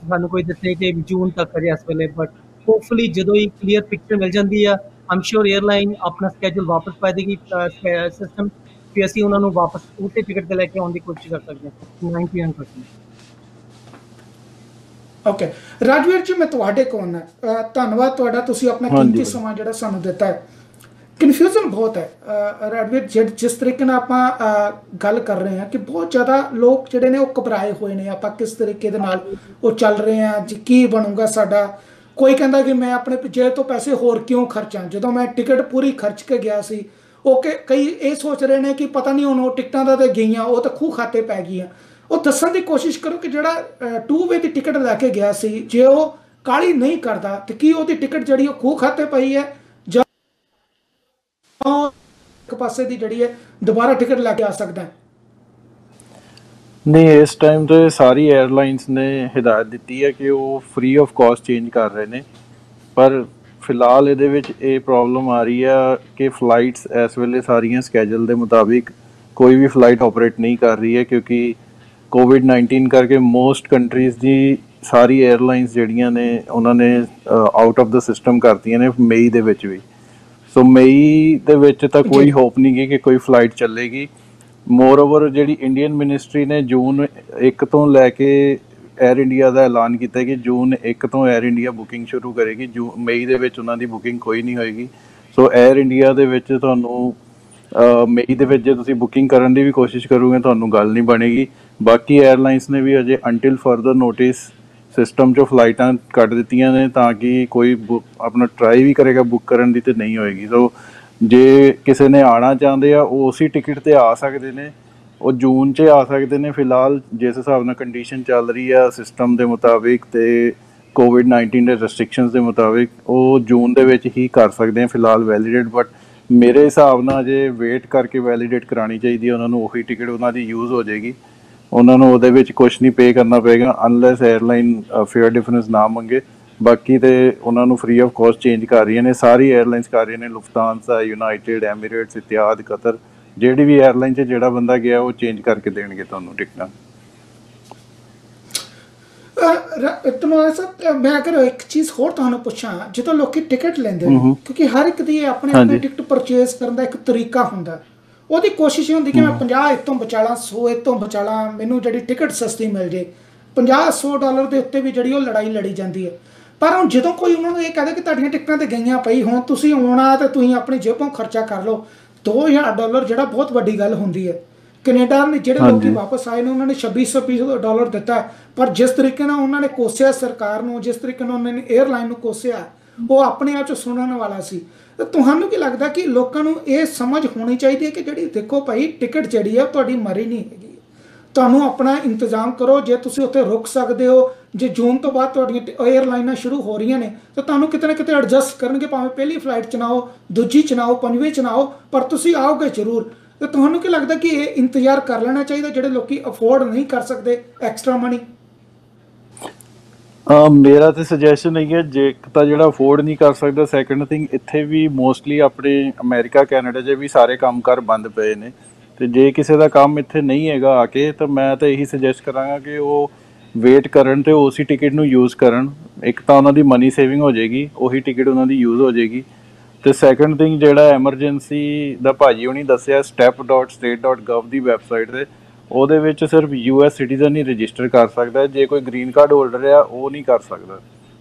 ਸਾਨੂੰ ਕੋਈ ਦੱਸੇ ਕਿ ਜੂਨ ਤੱਕ ਹਜੇ ਇਸ ਵੇਲੇ, ਬਟ ਹੋਪਫੁਲੀ ਜਦੋਂ ਹੀ ਕਲੀਅਰ ਪਿਕਚਰ ਮਿਲ ਜਾਂਦੀ ਆ, ਆਮ ਸ਼ੋਰ ਏਅਰਲਾਈਨ ਆਪਣਾ ਸਕੈਜੂਲ ਵਾਪਸ ਪਾ ਦੇਗੀ ਸਿਸਟਮ, ਕਿ ਅਸੀਂ ਉਹਨਾਂ ਨੂੰ ਵਾਪਸ ਉਸੇ ਟਿਕਟ 'ਤੇ ਲੈ ਕੇ ਆਉਣ ਦੀ ਕੋਸ਼ਿਸ਼ ਕਰ ਸਕਦੇ ਹਾਂ 99%। ਓਕੇ ਰਾਜਵੀਰ ਜੀ, ਮੈਂ ਤੁਹਾਡੇ ਕੋਲ ਹਾਂ, ਧੰਨਵਾਦ ਤੁਹਾਡਾ, ਤੁਸੀਂ ਆਪਣਾ ਕੀਮਤੀ ਸਮਾਂ ਜਿਹੜਾ ਸਾਨੂੰ ਦਿੱਤਾ ਹੈ। ਕਨਫਿਊਜ਼ਨ ਬਹੁਤ ਹੈ ਰਾਜਵੀਰ, ਜਿਸ ਤਰੀਕੇ ਨਾਲ ਆਪਾਂ ਗੱਲ ਕਰ ਰਹੇ ਹਾਂ ਕਿ ਬਹੁਤ ਜ਼ਿਆਦਾ ਲੋਕ ਜਿਹੜੇ ਨੇ ਉਹ ਘਬਰਾਏ ਹੋਏ ਨੇ, ਆਪਾਂ ਕਿਸ ਤਰੀਕੇ ਦੇ ਨਾਲ ਉਹ ਚੱਲ ਰਹੇ ਹਾਂ ਜੀ, ਕੀ ਬਣੂਗਾ ਸਾਡਾ। ਕੋਈ ਕਹਿੰਦਾ ਕਿ ਮੈਂ ਆਪਣੇ ਜੇਬ ਤੋਂ ਪੈਸੇ ਹੋਰ ਕਿਉਂ ਖਰਚਾਂ, ਜਦੋਂ ਮੈਂ ਟਿਕਟ ਪੂਰੀ ਖਰਚ ਕੇ ਗਿਆ ਸੀ। ਉਹ ਕਈ ਇਹ ਸੋਚ ਰਹੇ ਨੇ ਕਿ ਪਤਾ ਨਹੀਂ ਹੁਣ ਉਹ ਟਿਕਟਾਂ ਦਾ ਤਾਂ ਗਈਆਂ, ਉਹ ਤਾਂ ਖੂਹ ਖਾਤੇ ਪੈ ਗਈਆਂ। ਉਹ ਦੱਸਣ ਦੀ ਕੋਸ਼ਿਸ਼ ਕਰੋ ਕਿ ਜਿਹੜਾ 2-ਵੇ ਦੀ ਟਿਕਟ ਲੈ ਕੇ ਗਿਆ ਸੀ, ਜੇ ਉਹ ਕਾਹਲੀ ਨਹੀਂ ਕਰਦਾ ਤੇ ਕੀ ਉਹਦੀ ਟਿਕਟ ਜਿਹੜੀ ਉਹ ਖੂਹ ਖਾਤੇ ਪਈ ਹੈ, ਜਾਂ ਇੱਕ ਪਾਸੇ ਦੀ ਜਿਹੜੀ ਹੈ ਦੁਬਾਰਾ ਟਿਕਟ ਲੈ ਕੇ ਆ ਸਕਦਾ ਹੈ? ਨਹੀਂ, ਇਸ ਟਾਈਮ ਤੇ ਸਾਰੀ ਏਅਰਲਾਈਨਸ ਨੇ ਹਿਦਾਇਤ ਦਿੱਤੀ ਹੈ ਕਿ ਉਹ ਫ੍ਰੀ ਆਫ ਕਾਸਟ ਚੇਂਜ ਕਰ ਰਹੇ ਨੇ, ਪਰ ਫਿਲਹਾਲ ਇਹਦੇ ਵਿੱਚ ਇਹ ਪ੍ਰੋਬਲਮ ਆ ਰਹੀ ਆ ਕਿ ਫਲਾਈਟਸ ਇਸ ਵੇਲੇ ਸਾਰੀਆਂ ਸਕੈਜੂਲ ਦੇ ਮੁਤਾਬਿਕ ਕੋਈ ਵੀ ਫਲਾਈਟ ਆਪਰੇਟ ਨਹੀਂ ਕਰ ਰਹੀ ਹੈ, ਕਿਉਂਕਿ COVID-19 ਕਰਕੇ ਮੋਸਟ ਕੰਟਰੀਜ਼ ਦੀ ਸਾਰੀ ਏਅਰਲਾਈਨਸ ਜਿਹੜੀਆਂ ਨੇ ਉਹਨਾਂ ਨੇ ਆਊਟ ਆਫ ਦਾ ਸਿਸਟਮ ਕਰਤੀਆਂ ਨੇ ਮਈ ਦੇ ਵਿੱਚ ਵੀ। ਸੋ ਮਈ ਦੇ ਵਿੱਚ ਤਾਂ ਕੋਈ ਹੋਪ ਨਹੀਂ ਗੀ ਕਿ ਕੋਈ ਫਲਾਈਟ ਚੱਲੇਗੀ। ਮੋਰ ਓਵਰ ਜਿਹੜੀ ਇੰਡੀਅਨ ਮਿਨਿਸਟਰੀ ਨੇ ਜੂਨ 1 ਤੋਂ ਲੈ ਕੇ ਏਅਰ ਇੰਡੀਆ ਦਾ ਐਲਾਨ ਕੀਤਾ ਕਿ ਜੂਨ 1 ਤੋਂ ਏਅਰ ਇੰਡੀਆ ਬੁਕਿੰਗ ਸ਼ੁਰੂ ਕਰੇਗੀ, ਮਈ ਦੇ ਵਿੱਚ ਉਹਨਾਂ ਦੀ ਬੁਕਿੰਗ ਕੋਈ ਨਹੀਂ ਹੋਏਗੀ। ਸੋ ਏਅਰ ਇੰਡੀਆ ਦੇ ਵਿੱਚ ਤੁਹਾਨੂੰ ਮਈ ਦੇ ਵਿੱਚ ਜੇ ਤੁਸੀਂ ਬੁਕਿੰਗ ਕਰਨ ਦੀ ਵੀ ਕੋਸ਼ਿਸ਼ ਕਰੋਗੇ ਤੁਹਾਨੂੰ ਗੱਲ ਨਹੀਂ ਬਣੇਗੀ। ਬਾਕੀ ਏਅਰਲਾਈਨਸ ਨੇ ਵੀ ਅਜੇ ਅੰਟਿਲ ਫਰਦਰ ਨੋਟਿਸ ਸਿਸਟਮ 'ਚੋਂ ਫਲਾਈਟਾਂ ਕੱਢ ਦਿੱਤੀਆਂ ਨੇ ਤਾਂ ਕਿ ਕੋਈ ਆਪਣਾ ਟਰਾਈ ਵੀ ਕਰੇਗਾ ਬੁੱਕ ਕਰਨ ਦੀ ਤੇ ਨਹੀਂ ਹੋਏਗੀ। ਸੋ ਜੇ ਕਿਸੇ ਨੇ ਆਉਣਾ ਚਾਹੁੰਦੇ ਆ ਉਹ ਉਸੇ ਟਿਕਟ 'ਤੇ ਆ ਸਕਦੇ ਨੇ, ਉਹ ਜੂਨ 'ਚ ਆ ਸਕਦੇ ਨੇ। ਫਿਲਹਾਲ ਜਿਸ ਹਿਸਾਬ ਨਾਲ ਕੰਡੀਸ਼ਨ ਚੱਲ ਰਹੀ ਆ ਸਿਸਟਮ ਦੇ ਮੁਤਾਬਿਕ ਤੇ COVID-19 ਦੇ ਰੈਸਟ੍ਰਿਕਸ਼ਨਸ ਦੇ ਮੁਤਾਬਿਕ ਉਹ ਜੂਨ ਦੇ ਵਿੱਚ ਹੀ ਕਰ ਸਕਦੇ ਆ ਫਿਲਹਾਲ ਵੈਲੀਡੇਟ। ਬਟ ਮੇਰੇ ਹਿਸਾਬ ਨਾਲ ਜੇ ਵੇਟ ਕਰਕੇ ਵੈਲੀਡੇਟ ਕਰਾਉਣੀ ਚਾਹੀਦੀ ਹੈ ਉਹਨਾਂ ਨੂੰ, ਉਹੀ ਟਿਕਟ ਉਹਨਾਂ ਦੀ ਯੂਜ਼ ਹੋ ਜਾਏਗੀ, ਉਹਨਾਂ ਨੂੰ ਉਹਦੇ ਵਿੱਚ ਕੁਛ ਨਹੀਂ ਪੇ ਕਰਨਾ ਪਏਗਾ ਅਨਲੈਸ ਏਅਰਲਾਈਨ ਫੇਅਰ ਡਿਫਰੈਂਸ ਨਾ ਮੰਗੇ। ਬਾਕੀ ਤੇ ਉਹਨਾਂ ਨੂੰ ਫ੍ਰੀ ਆਫ ਕਾਸਟ ਚੇਂਜ ਕਰ ਰਹੀਆਂ ਨੇ, ਸਾਰੀ ਏਅਰਲਾਈਨਸ ਕਰ ਰਹੀਆਂ ਨੇ, ਲੁਫਤਾਂਸਾ, ਯੂਨਾਈਟਿਡ, ਐਮੀਰੇਟਸ, ਇਤਿਹਾਦ, ਕਤਰ, ਜਿਹੜੀ ਵੀ ਏਅਰਲਾਈਨ 'ਚ ਜਿਹੜਾ ਬੰਦਾ ਗਿਆ ਉਹ ਚੇਂਜ ਕਰਕੇ ਦੇਣਗੇ ਤੁਹਾਨੂੰ ਟਿਕਟਾਂ। ਮੈਂ ਅਗਰ ਇੱਕ ਚੀਜ਼ ਹੋਰ ਤੁਹਾਨੂੰ ਪੁੱਛਾਂ, ਜਦੋਂ ਲੋਕੀ ਟਿਕਟ ਲੈਂਦੇ ਨੇ, ਕਿਉਂਕਿ ਹਰ ਇੱਕ ਦੀ ਆਪਣੇ ਟਿਕਟ ਪਰਚੇਜ਼ ਕਰਨ ਦਾ ਇੱਕ ਤਰੀਕਾ ਹੁੰਦਾ, ਉਹਦੀ ਕੋਸ਼ਿਸ਼ ਇਹ ਹੁੰਦੀ ਕਿ ਮੈਂ 50 ਇਹ ਤੋਂ ਬਚਾ ਲਾਂ, 100 ਇਹ ਤੋਂ ਬਚਾ ਲਾਂ, ਮੈਨੂੰ ਜਿਹੜੀ ਟਿਕਟ ਸਸਤੀ ਮਿਲ ਜੇ। $50-100 ਦੇ ਉੱਤੇ ਵੀ ਜਿਹੜੀ ਉਹ ਲੜਾਈ ਲੜੀ ਜਾਂਦੀ ਹੈ। ਪਰ ਹੁਣ ਜਦੋਂ ਕੋਈ ਉਹਨਾਂ ਨੂੰ ਇਹ ਕਹਦੇ ਕਿ ਤੁਹਾਡੀਆਂ ਟਿਕਟਾਂ ਤੇ ਗਈਆਂ ਪਈ, ਹੁਣ ਤੁਸੀਂ ਆਉਣਾ ਤੇ ਤੁਸੀਂ ਆਪਣੀ ਜੇਬੋਂ ਖਰਚਾ ਕਰ ਲਓ, $2000 ਜਿਹੜਾ ਬਹੁਤ ਵੱਡੀ ਗੱਲ ਹੁੰਦੀ ਹੈ। ਕੈਨੇਡਾ ਨੇ ਜਿਹੜੇ ਲੋਕੀ ਵਾਪਸ ਆਏ ਨੇ ਉਹਨਾਂ ਨੇ $2600 ਦਿੱਤਾ, ਪਰ ਜਿਸ ਤਰੀਕੇ ਨਾਲ ਉਹਨਾਂ ਨੇ ਕੋਸਿਆ ਸਰਕਾਰ ਨੂੰ, ਜਿਸ ਤਰੀਕੇ ਨਾਲ ਉਹਨਾਂ ਨੇ 에ਅਰਲਾਈਨ ਨੂੰ ਕੋਸਿਆ, ਉਹ ਆਪਣੇ ਆਪ 'ਚ ਸੁਣਨ ਵਾਲਾ ਸੀ। ਤੇ ਤੁਹਾਨੂੰ ਕੀ ਲੱਗਦਾ ਕਿ ਲੋਕਾਂ ਨੂੰ ਇਹ ਸਮਝ ਹੋਣੀ ਚਾਹੀਦੀ ਹੈ ਕਿ ਜਿਹੜੀ ਦੇਖੋ ਭਾਈ ਟਿਕਟ ਜਿਹੜੀ ਆ ਤੁਹਾਡੀ ਮਰੀ ਨਹੀਂ ਹੈਗੀ, ਤੁਹਾਨੂੰ ਆਪਣਾ ਇੰਤਜ਼ਾਮ ਕਰੋ। ਜੇ ਤੁਸੀਂ ਉੱਥੇ ਰੁਕ ਸਕਦੇ ਹੋ, ਜੇ ਜੂਨ ਤੋਂ ਬਾਅਦ ਤੁਹਾਡੀਆਂ 에ਅਰਲਾਈਨਾਂ ਸ਼ੁਰੂ ਹੋ ਰਹੀਆਂ ਨੇ ਤਾਂ ਤੁਹਾਨੂੰ ਕਿਤੇ ਨਾ ਕਿਤੇ ਐਡਜਸਟ ਕਰਨਗੇ, ਭਾਵੇਂ ਪਹਿਲੀ ਫਲਾਈਟ 'ਚ ਨਾ ਹੋ, ਦੂਜੀ 'ਚ ਨਾ ਹੋ, ਪੰਜਵੀਂ 'ਚ ਨਾ ਹੋ, ਪਰ ਤੁਸੀਂ ਆਓਗੇ ਜ਼ਰੂਰ। ਤੇ ਤੁਹਾਨੂੰ ਕੀ ਲੱਗਦਾ ਕਿ ਇਹ ਇੰਤਜ਼ਾਰ ਕਰ ਲੈਣਾ ਚਾਹੀਦਾ ਜਿਹੜੇ ਲੋਕੀ ਅਫੋਰਡ ਨਹੀਂ ਕਰ ਸਕਦੇ ਐਕਸਟਰਾ ਮਨੀ? ਮੇਰਾ ਤੇ ਸੁਜੈਸ਼ਨ ਇਹ ਹੈ, ਜੇ ਇੱਕ ਤਾਂ ਜਿਹੜਾ ਅਫੋਰਡ ਨਹੀਂ ਕਰ ਸਕਦਾ, ਸੈਕੰਡ ਥਿੰਗ ਇੱਥੇ ਵੀ ਮੋਸਟਲੀ ਆਪਣੇ ਅਮਰੀਕਾ ਕੈਨੇਡਾ 'ਚ ਵੀ ਸਾਰੇ ਕੰਮਕਾਰ ਬੰਦ ਪਏ ਨੇ, ਤੇ ਜੇ ਕਿਸੇ ਦਾ ਕੰਮ ਇੱਥੇ ਨਹੀਂ ਹੈਗਾ ਆ ਕੇ, ਤਾਂ ਮੈਂ ਤਾਂ ਇਹੀ ਸੁਜੈਸਟ ਕਰਾਂਗਾ ਕਿ ਉਹ ਵੇਟ ਕਰਨ ਤੇ ਉਸੇ ਟਿਕਟ ਨੂੰ ਯੂਜ਼ ਕਰਨ। ਇੱਕ ਤਾਂ ਉਹਨਾਂ ਦੀ ਮਨੀ ਸੇਵਿੰਗ ਹੋ ਜਾਏਗੀ, ਉਹੀ ਟਿਕਟ ਉਹਨਾਂ ਦੀ ਯੂਜ਼ ਹੋ ਜਾਏਗੀ। ਤੇ ਸੈਕੰਡ ਥਿੰਗ ਜਿਹੜਾ ਐਮਰਜੈਂਸੀ ਦਾ ਭਾਜੀ ਹੁਣੀ ਦੱਸਿਆ step.state.gov ਦੀ ਵੈਬਸਾਈਟ 'ਤੇ, ਉਹਦੇ ਵਿੱਚ ਸਿਰਫ US ਸਿਟੀਜ਼ਨ ਹੀ ਰਜਿਸਟਰ ਕਰ ਸਕਦਾ, ਜੇ ਕੋਈ ਗ੍ਰੀਨ ਕਾਰਡ ਹੋਲਡਰ ਆ ਉਹ ਨਹੀਂ ਕਰ ਸਕਦਾ।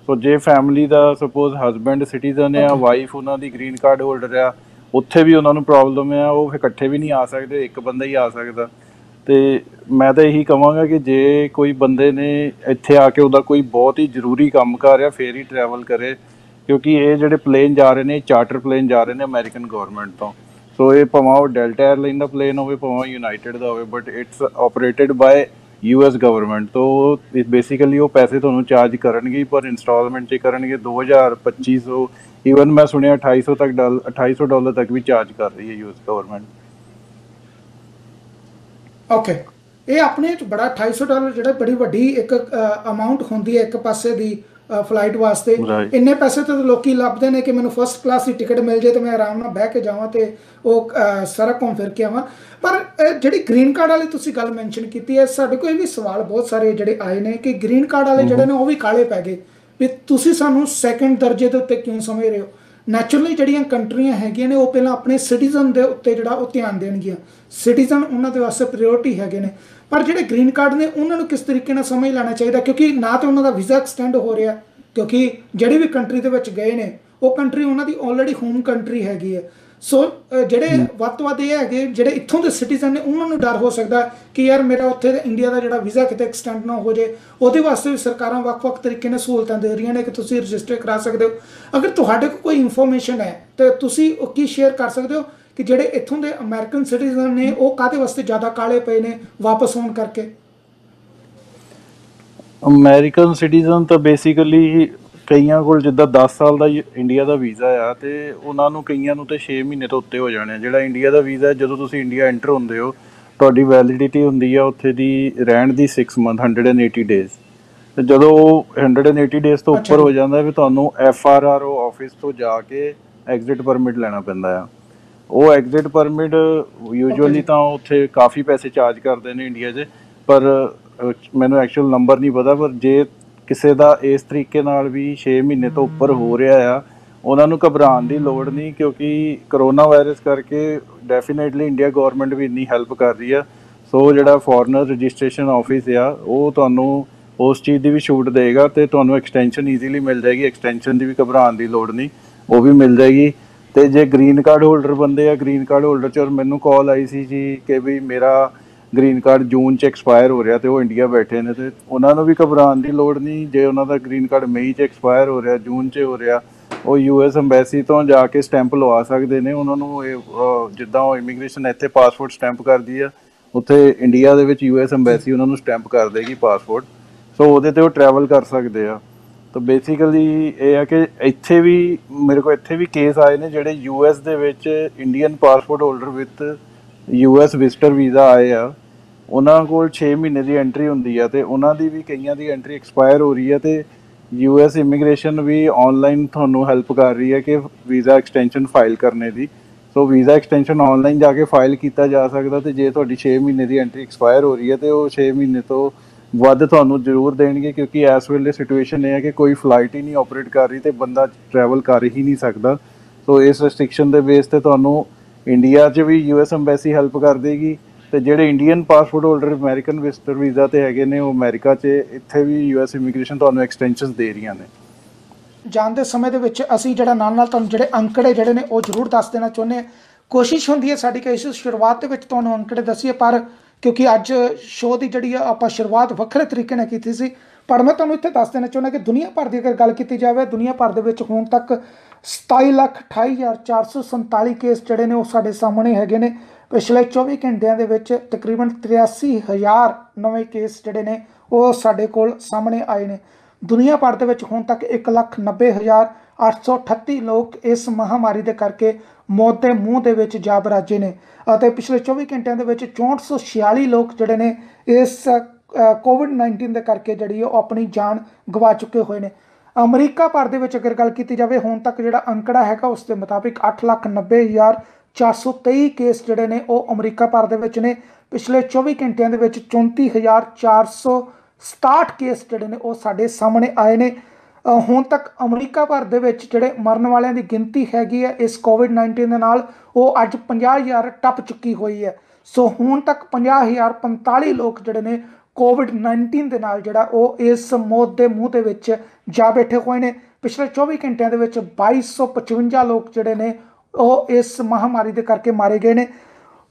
ਸੋ ਜੇ ਫੈਮਿਲੀ ਦਾ ਸਪੋਜ਼ ਹਸਬੈਂਡ ਸਿਟੀਜ਼ਨ ਆ, ਵਾਈਫ ਉਹਨਾਂ ਦੀ ਗ੍ਰੀਨ ਕਾਰਡ ਹੋਲਡਰ ਆ, ਉੱਥੇ ਵੀ ਉਹਨਾਂ ਨੂੰ ਪ੍ਰੋਬਲਮ ਆ, ਉਹ ਫਿਰ ਇਕੱਠੇ ਵੀ ਨਹੀਂ ਆ ਸਕਦੇ, ਇੱਕ ਬੰਦਾ ਹੀ ਆ ਸਕਦਾ। ਤੇ ਮੈਂ ਤਾਂ ਇਹੀ ਕਹਾਂਗਾ ਕਿ ਜੇ ਕੋਈ ਬੰਦੇ ਨੇ ਇੱਥੇ ਆ ਕੇ ਉਹਦਾ ਕੋਈ ਬਹੁਤ ਹੀ ਜ਼ਰੂਰੀ ਕੰਮ ਕਰ ਰਿਹਾ ਫਿਰ ਹੀ ਟਰੈਵਲ ਕਰੇ, ਕਿਉਂਕਿ ਇਹ ਜਿਹੜੇ ਪਲੇਨ ਜਾ ਰਹੇ ਨੇ ਚਾਰਟਰ ਪਲੇਨ ਜਾ ਰਹੇ ਨੇ ਅਮਰੀਕਨ ਗਵਰਨਮੈਂਟ ਤੋਂ। ਸੋ ਇਹ ਭਾਵੇਂ ਉਹ ਡੈਲਟਾ 에ਅਰਲਾਈਨ ਦਾ ਪਲੇਨ ਹੋਵੇ, ਭਾਵੇਂ ਯੂਨਾਈਟਿਡ ਦਾ ਹੋਵੇ, but it's operated by US government. ਤੋਂ ਬੇਸਿਕਲੀ ਉਹ ਪੈਸੇ ਤੁਹਾਨੂੰ ਚਾਰਜ ਕਰਨਗੇ, ਪਰ ਇੰਸਟਾਲਮੈਂਟ 'ਚ ਕਰਨਗੇ 2000 2500, ਈਵਨ ਮੈਂ ਸੁਣਿਆ $2800 ਤੱਕ ਵੀ ਚਾਰਜ ਕਰ ਰਹੀ ਹੈ US ਗਵਰਨਮੈਂਟ। ਓਕੇ, ਇਹ ਆਪਣੇ 'ਚ ਬੜਾ $2800 ਜਿਹੜਾ ਬੜੀ ਵੱਡੀ ਇੱਕ ਅਮਾਊਂਟ ਹੁੰਦੀ ਹੈ ਇੱਕ ਪਾਸੇ ਦੀ ਫਲਾਈਟ ਵਾਸਤੇ। ਇੰਨੇ ਪੈਸੇ ਤਾਂ ਲੋਕੀ ਲੱਭਦੇ ਨੇ ਕਿ ਮੈਨੂੰ ਫਸਟ ਕਲਾਸ ਦੀ ਟਿਕਟ ਮਿਲ ਜਾਏ ਤੇ ਮੈਂ ਆਰਾਮ ਨਾਲ ਬਹਿ ਕੇ ਜਾਵਾਂ ਤੇ ਉਹ ਸਾਰਾ ਘੁੰਮ ਫਿਰ ਕੇ ਆਵਾਂ। ਪਰ ਜਿਹੜੀ ਗ੍ਰੀਨ ਕਾਰਡ ਵਾਲੀ ਤੁਸੀਂ ਗੱਲ ਮੈਂਸ਼ਨ ਕੀਤੀ ਹੈ, ਸਾਡੇ ਕੋਲ ਇਹ ਵੀ ਸਵਾਲ ਬਹੁਤ ਸਾਰੇ ਜਿਹੜੇ ਆਏ ਨੇ ਕਿ ਗ੍ਰੀਨ ਕਾਰਡ ਵਾਲੇ ਜਿਹੜੇ ਨੇ ਉਹ ਵੀ ਕਾਲੇ ਪੈ ਗਏ ਵੀ ਤੁਸੀਂ ਸਾਨੂੰ ਸੈਕਿੰਡ ਦਰਜੇ ਦੇ ਉੱਤੇ ਕਿਉਂ ਸਮਝ ਰਹੇ ਹੋ। ਨੈਚੁਰਲੀ ਜਿਹੜੀਆਂ ਕੰਟਰੀਆਂ ਹੈਗੀਆਂ ਨੇ ਉਹ ਪਹਿਲਾਂ ਆਪਣੇ ਸਿਟੀਜ਼ਨ ਦੇ ਉੱਤੇ ਜਿਹੜਾ ਉਹ ਧਿਆਨ ਦੇਣਗੀਆਂ, ਸਿਟੀਜ਼ਨ ਉਹਨਾਂ ਦੇ ਵਾਸਤੇ ਪ੍ਰਾਇੋਰਟੀ ਹੈਗੇ ਨੇ। ਪਰ ਜਿਹੜੇ ਗ੍ਰੀਨ ਕਾਰਡ ਨੇ ਉਹਨਾਂ ਨੂੰ ਕਿਸ ਤਰੀਕੇ ਨਾਲ ਸਮਝ ਲੈਣਾ ਚਾਹੀਦਾ, ਕਿਉਂਕਿ ਨਾ ਤਾਂ ਉਹਨਾਂ ਦਾ ਵੀਜ਼ਾ ਐਕਸਟੈਂਡ ਹੋ ਰਿਹਾ, ਕਿਉਂਕਿ ਜਿਹੜੀ ਵੀ ਕੰਟਰੀ ਦੇ ਵਿੱਚ ਗਏ ਨੇ ਉਹ ਕੰਟਰੀ ਉਹਨਾਂ ਦੀ ਆਲਰੇਡੀ ਹੋਮ ਕੰਟਰੀ ਹੈਗੀ ਹੈ। ਸੋ ਜਿਹੜੇ ਵੱਧ ਤੋਂ ਵੱਧ ਇਹ ਹੈਗੇ ਜਿਹੜੇ ਇੱਥੋਂ ਦੇ ਸਿਟੀਜ਼ਨ ਨੇ ਉਹਨਾਂ ਨੂੰ ਡਰ ਹੋ ਸਕਦਾ ਕਿ ਯਾਰ ਮੇਰਾ ਉੱਥੇ ਇੰਡੀਆ ਦਾ ਜਿਹੜਾ ਵੀਜ਼ਾ ਕਿਤੇ ਐਕਸਟੈਂਡ ਨਾ ਹੋ ਜੇ। ਉਹਦੇ ਵਾਸਤੇ ਵੀ ਸਰਕਾਰਾਂ ਵੱਖ-ਵੱਖ ਤਰੀਕੇ ਨਾਲ ਸਹੂਲਤਾਂ ਦੇ ਰਹੀਆਂ ਨੇ ਕਿ ਤੁਸੀਂ ਰਜਿਸਟਰ ਕਰਾ ਸਕਦੇ ਹੋ। ਅਗਰ ਤੁਹਾਡੇ ਕੋਲ ਕੋਈ ਇਨਫੋਰਮੇਸ਼ਨ ਹੈ ਤਾਂ ਤੁਸੀਂ ਉਹ ਕੀ ਸ਼ੇਅਰ ਕਰ ਸਕਦੇ ਹੋ ਕਿ ਜਿਹੜੇ ਇੱਥੋਂ ਦੇ ਅਮਰੀਕਨ ਸਿਟੀਜ਼ਨ ਨੇ ਉਹ ਕਾਹਦੇ ਵਾਸਤੇ ਜ਼ਿਆਦਾ ਕਾਲੇ ਪਏ ਨੇ ਵਾਪਸ ਹੋਣ ਕਰਕੇ? ਅਮਰੀਕਨ ਸਿਟੀਜ਼ਨ ਤਾਂ ਬੇਸਿਕਲੀ ਕਈਆਂ ਕੋਲ ਜਿੱਦਾਂ 10 ਸਾਲ ਦਾ ਇੰਡੀਆ ਦਾ ਵੀਜ਼ਾ ਆ, ਤੇ ਉਹਨਾਂ ਨੂੰ ਕਈਆਂ ਨੂੰ ਤਾਂ 6 ਮਹੀਨੇ ਤੋਂ ਉੱਤੇ ਹੋ ਜਾਣੇ ਆ। ਜਿਹੜਾ ਇੰਡੀਆ ਦਾ ਵੀਜ਼ਾ, ਜਦੋਂ ਤੁਸੀਂ ਇੰਡੀਆ ਐਂਟਰ ਹੁੰਦੇ ਹੋ ਤੁਹਾਡੀ ਵੈਲਿਡਿਟੀ ਹੁੰਦੀ ਆ ਉੱਥੇ ਦੀ ਰਹਿਣ ਦੀ 6 ਮੰਥ 180 ਡੇਜ਼। ਤੇ ਜਦੋਂ 180 ਡੇਜ਼ ਤੋਂ ਉੱਪਰ ਹੋ ਜਾਂਦਾ ਵੀ ਤੁਹਾਨੂੰ FRRO ਆਫਿਸ ਤੋਂ ਜਾ ਕੇ ਐਗਜ਼ਿਟ ਪਰਮਿਟ ਲੈਣਾ ਪੈਂਦਾ ਆ। ਉਹ ਐਗਜ਼ਿਟ ਪਰਮਿਟ ਯੂਜੂਅਲੀ ਤਾਂ ਉੱਥੇ ਕਾਫੀ ਪੈਸੇ ਚਾਰਜ ਕਰਦੇ ਨੇ ਇੰਡੀਆ 'ਚ, ਪਰ ਮੈਨੂੰ ਐਕਚੁਅਲ ਨੰਬਰ ਨਹੀਂ ਪਤਾ। ਪਰ ਜੇ ਕਿਸੇ ਦਾ ਇਸ ਤਰੀਕੇ ਨਾਲ ਵੀ 6 ਮਹੀਨੇ ਤੋਂ ਉੱਪਰ ਹੋ ਰਿਹਾ ਆ, ਉਹਨਾਂ ਨੂੰ ਘਬਰਾਉਣ ਦੀ ਲੋੜ ਨਹੀਂ, ਕਿਉਂਕਿ ਕਰੋਨਾ ਵਾਇਰਸ ਕਰਕੇ ਡੈਫੀਨੇਟਲੀ ਇੰਡੀਆ ਗਵਰਨਮੈਂਟ ਵੀ ਇੰਨੀ ਹੈਲਪ ਕਰ ਰਹੀ ਆ। ਸੋ ਜਿਹੜਾ ਫੋਰਨਰ ਰਜਿਸਟ੍ਰੇਸ਼ਨ ਆਫਿਸ ਆ ਉਹ ਤੁਹਾਨੂੰ ਉਸ ਚੀਜ਼ ਦੀ ਵੀ ਛੂਟ ਦੇਗਾ ਤੇ ਤੁਹਾਨੂੰ ਐਕਸਟੈਂਸ਼ਨ ਈਜ਼ੀਲੀ ਮਿਲ ਜਾਏਗੀ। ਐਕਸਟੈਂਸ਼ਨ ਦੀ ਵੀ ਘਬਰਾਉਣ ਦੀ ਲੋੜ ਨਹੀਂ, ਉਹ ਵੀ ਮਿਲ ਜਾਏਗੀ। ਤੇ ਜੇ ਗ੍ਰੀਨ ਕਾਰਡ ਹੋਲਡਰ ਬੰਦੇ ਆ, ਗ੍ਰੀਨ ਕਾਰਡ ਹੋਲਡਰ 'ਚ ਮੈਨੂੰ ਕਾਲ ਆਈ ਸੀ ਜੀ ਕਿ ਵੀ ਮੇਰਾ ਗ੍ਰੀਨ ਕਾਰਡ ਜੂਨ 'ਚ ਐਕਸਪਾਇਰ ਹੋ ਰਿਹਾ ਤੇ ਉਹ ਇੰਡੀਆ ਬੈਠੇ ਨੇ, ਤੇ ਉਹਨਾਂ ਨੂੰ ਵੀ ਘਬਰਾਉਣ ਦੀ ਲੋੜ ਨਹੀਂ। ਜੇ ਉਹਨਾਂ ਦਾ ਗ੍ਰੀਨ ਕਾਰਡ ਮਈ 'ਚ ਐਕਸਪਾਇਰ ਹੋ ਰਿਹਾ, ਜੂਨ 'ਚ ਹੋ ਰਿਹਾ, ਉਹ US ਅੰਬੈਸੀ ਤੋਂ ਜਾ ਕੇ ਸਟੈਂਪ ਲਵਾ ਸਕਦੇ ਨੇ। ਉਹਨਾਂ ਨੂੰ ਜਿੱਦਾਂ ਉਹ ਇਮੀਗ੍ਰੇਸ਼ਨ ਇੱਥੇ ਪਾਸਪੋਰਟ ਸਟੈਂਪ ਕਰਦੀ ਆ, ਉੱਥੇ ਇੰਡੀਆ ਦੇ ਵਿੱਚ US ਅੰਬੈਸੀ ਉਹਨਾਂ ਨੂੰ ਸਟੈਂਪ ਕਰ ਦੇਗੀ ਪਾਸਪੋਰਟ। ਸੋ ਉਹਦੇ 'ਤੇ ਉਹ ਟਰੈਵਲ ਕਰ ਸਕਦੇ ਆ। ਤਾਂ ਬੇਸਿਕਲੀ ਇਹ ਆ ਕਿ ਇੱਥੇ ਵੀ ਮੇਰੇ ਕੋਲ ਇੱਥੇ ਵੀ ਕੇਸ ਆਏ ਨੇ ਜਿਹੜੇ US ਦੇ ਵਿੱਚ Indian passport holder with US visitor visa ਆਏ ਆ, ਉਹਨਾਂ ਕੋਲ 6 ਮਹੀਨੇ ਦੀ ਐਂਟਰੀ ਹੁੰਦੀ ਆ, ਤੇ ਉਹਨਾਂ ਦੀ ਵੀ ਕਈਆਂ ਦੀ ਐਂਟਰੀ ਐਕਸਪਾਇਰ ਹੋ ਰਹੀ ਹੈ। ਤੇ US ਇਮੀਗ੍ਰੇਸ਼ਨ ਵੀ ਆਨਲਾਈਨ ਤੁਹਾਨੂੰ ਹੈਲਪ ਕਰ ਰਹੀ ਹੈ ਕਿ ਵੀਜ਼ਾ ਐਕਸਟੈਂਸ਼ਨ ਫਾਈਲ ਕਰਨੇ ਦੀ। ਸੋ ਵੀਜ਼ਾ ਐਕਸਟੈਂਸ਼ਨ ਆਨਲਾਈਨ ਜਾ ਕੇ ਫਾਈਲ ਕੀਤਾ ਜਾ ਸਕਦਾ। ਤੇ ਜੇ ਤੁਹਾਡੀ 6 ਮਹੀਨੇ ਦੀ ਐਂਟਰੀ ਐਕਸਪਾਇਰ ਹੋ ਰਹੀ ਹੈ ਤੇ ਉਹ 6 ਮਹੀਨੇ ਤੋਂ ਵੱਧ ਤੁਹਾਨੂੰ ਜ਼ਰੂਰ ਦੇਣਗੇ, ਕਿਉਂਕਿ ਇਸ ਵੇਲੇ ਸਿਚੁਏਸ਼ਨ ਇਹ ਹੈ ਕਿ ਕੋਈ ਫਲਾਈਟ ਹੀ ਨਹੀਂ ਆਪਰੇਟ ਕਰ ਰਹੀ ਤੇ ਬੰਦਾ ਟਰੈਵਲ ਕਰ ਹੀ ਨਹੀਂ ਸਕਦਾ। ਸੋ ਇਸ ਰੈਸਟ੍ਰਿਕਸ਼ਨ ਦੇ ਬੇਸ 'ਤੇ ਤੁਹਾਨੂੰ ਇੰਡੀਆ 'ਚ ਵੀ US ਅੰਬੈਸੀ ਹੈਲਪ ਕਰ ਦੇਗੀ, ਤੇ ਜਿਹੜੇ Indian passport holder American visitor visa 'ਤੇ ਹੈਗੇ ਨੇ ਉਹ ਅਮਰੀਕਾ 'ਚ ਇੱਥੇ ਵੀ US ਇਮੀਗ੍ਰੇਸ਼ਨ ਤੁਹਾਨੂੰ ਐਕਸਟੈਂਸ਼ਨਸ ਦੇ ਰਹੀਆਂ ਨੇ। ਜਾਣ ਦੇ ਸਮੇਂ ਦੇ ਵਿੱਚ ਅਸੀਂ ਜਿਹੜਾ ਨਾਲ ਤੁਹਾਨੂੰ ਜਿਹੜੇ ਅੰਕੜੇ ਜਿਹੜੇ ਨੇ ਉਹ ਜ਼ਰੂਰ ਦੱਸ ਦੇਣਾ ਚਾਹੁੰਦੇ ਹਾਂ। ਕੋਸ਼ਿਸ਼ ਹੁੰਦੀ ਹੈ ਸਾਡੀ ਕਿ ਇਸ ਸ਼ੁਰੂਆਤ ਦੇ ਵਿੱਚ ਤੁਹਾਨੂੰ ਅੰਕੜੇ ਦੱਸੀਏ, ਪਰ ਕਿਉਂਕਿ ਅੱਜ ਸ਼ੋਅ ਦੀ ਜਿਹੜੀ ਆਪਾਂ ਸ਼ੁਰੂਆਤ ਵੱਖਰੇ ਤਰੀਕੇ ਨਾਲ ਕੀਤੀ ਸੀ, ਪਰ ਮੈਂ ਤੁਹਾਨੂੰ ਇੱਥੇ ਦੱਸ ਦੇਣਾ ਚਾਹੁੰਦਾ ਕਿ ਦੁਨੀਆ ਭਰ ਦੀ ਅਗਰ ਗੱਲ ਕੀਤੀ ਜਾਵੇ, ਦੁਨੀਆ ਭਰ ਦੇ ਵਿੱਚ ਹੁਣ ਤੱਕ 27,28,447 ਕੇਸ ਜਿਹੜੇ ਨੇ ਉਹ ਸਾਡੇ ਸਾਹਮਣੇ ਹੈਗੇ ਨੇ। ਪਿਛਲੇ 24 ਘੰਟਿਆਂ ਦੇ ਵਿੱਚ ਤਕਰੀਬਨ 83,000 ਨਵੇਂ ਕੇਸ ਜਿਹੜੇ ਨੇ ਉਹ ਸਾਡੇ ਕੋਲ ਸਾਹਮਣੇ ਆਏ ਨੇ। ਦੁਨੀਆ ਭਰ ਦੇ ਵਿੱਚ ਹੁਣ ਤੱਕ 1,90,838 ਲੋਕ ਇਸ ਮਹਾਮਾਰੀ ਦੇ ਕਰਕੇ ਮੌਤ ਦੇ ਮੂੰਹ ਦੇ ਵਿੱਚ ਜਾ ਬਰਾਜੇ ਨੇ ਅਤੇ ਪਿਛਲੇ 24 ਘੰਟਿਆਂ ਦੇ ਵਿੱਚ 6446 ਲੋਕ ਜਿਹੜੇ ਨੇ ਇਸ COVID-19 ਦੇ ਕਰਕੇ ਜਿਹੜੀ ਉਹ ਆਪਣੀ ਜਾਨ ਗਵਾ ਚੁੱਕੇ ਹੋਏ ਨੇ। ਅਮਰੀਕਾ ਭਰ ਦੇ ਵਿੱਚ ਅਗਰ ਗੱਲ ਕੀਤੀ ਜਾਵੇ, ਹੁਣ ਤੱਕ ਜਿਹੜਾ ਅੰਕੜਾ ਹੈਗਾ ਉਸ ਦੇ ਮੁਤਾਬਿਕ 8,90,423 ਕੇਸ ਜਿਹੜੇ ਨੇ ਉਹ ਅਮਰੀਕਾ ਭਰ ਦੇ ਵਿੱਚ ਨੇ। ਪਿਛਲੇ 24 ਘੰਟਿਆਂ ਦੇ ਵਿੱਚ 34,467 ਕੇਸ ਜਿਹੜੇ ਨੇ ਉਹ ਸਾਡੇ ਸਾਹਮਣੇ ਆਏ ਨੇ। ਹੁਣ ਤੱਕ ਅਮਰੀਕਾ ਭਰ ਦੇ ਵਿੱਚ ਜਿਹੜੇ ਮਰਨ ਵਾਲਿਆਂ ਦੀ ਗਿਣਤੀ ਹੈਗੀ ਹੈ ਇਸ COVID-19 ਦੇ ਨਾਲ, ਉਹ ਅੱਜ 50,000 ਟੱਪ ਚੁੱਕੀ ਹੋਈ ਹੈ। ਸੋ ਹੁਣ ਤੱਕ 50,045 ਲੋਕ ਜਿਹੜੇ ਨੇ COVID-19 ਦੇ ਨਾਲ ਜਿਹੜਾ ਉਹ ਇਸ ਮੌਤ ਦੇ ਮੂੰਹ ਦੇ ਵਿੱਚ ਜਾ ਬੈਠੇ ਹੋਏ ਨੇ। ਪਿਛਲੇ 24 ਘੰਟਿਆਂ ਦੇ ਵਿੱਚ 2,255 ਲੋਕ ਜਿਹੜੇ ਨੇ ਉਹ ਇਸ ਮਹਾਮਾਰੀ ਦੇ ਕਰਕੇ ਮਾਰੇ ਗਏ ਨੇ।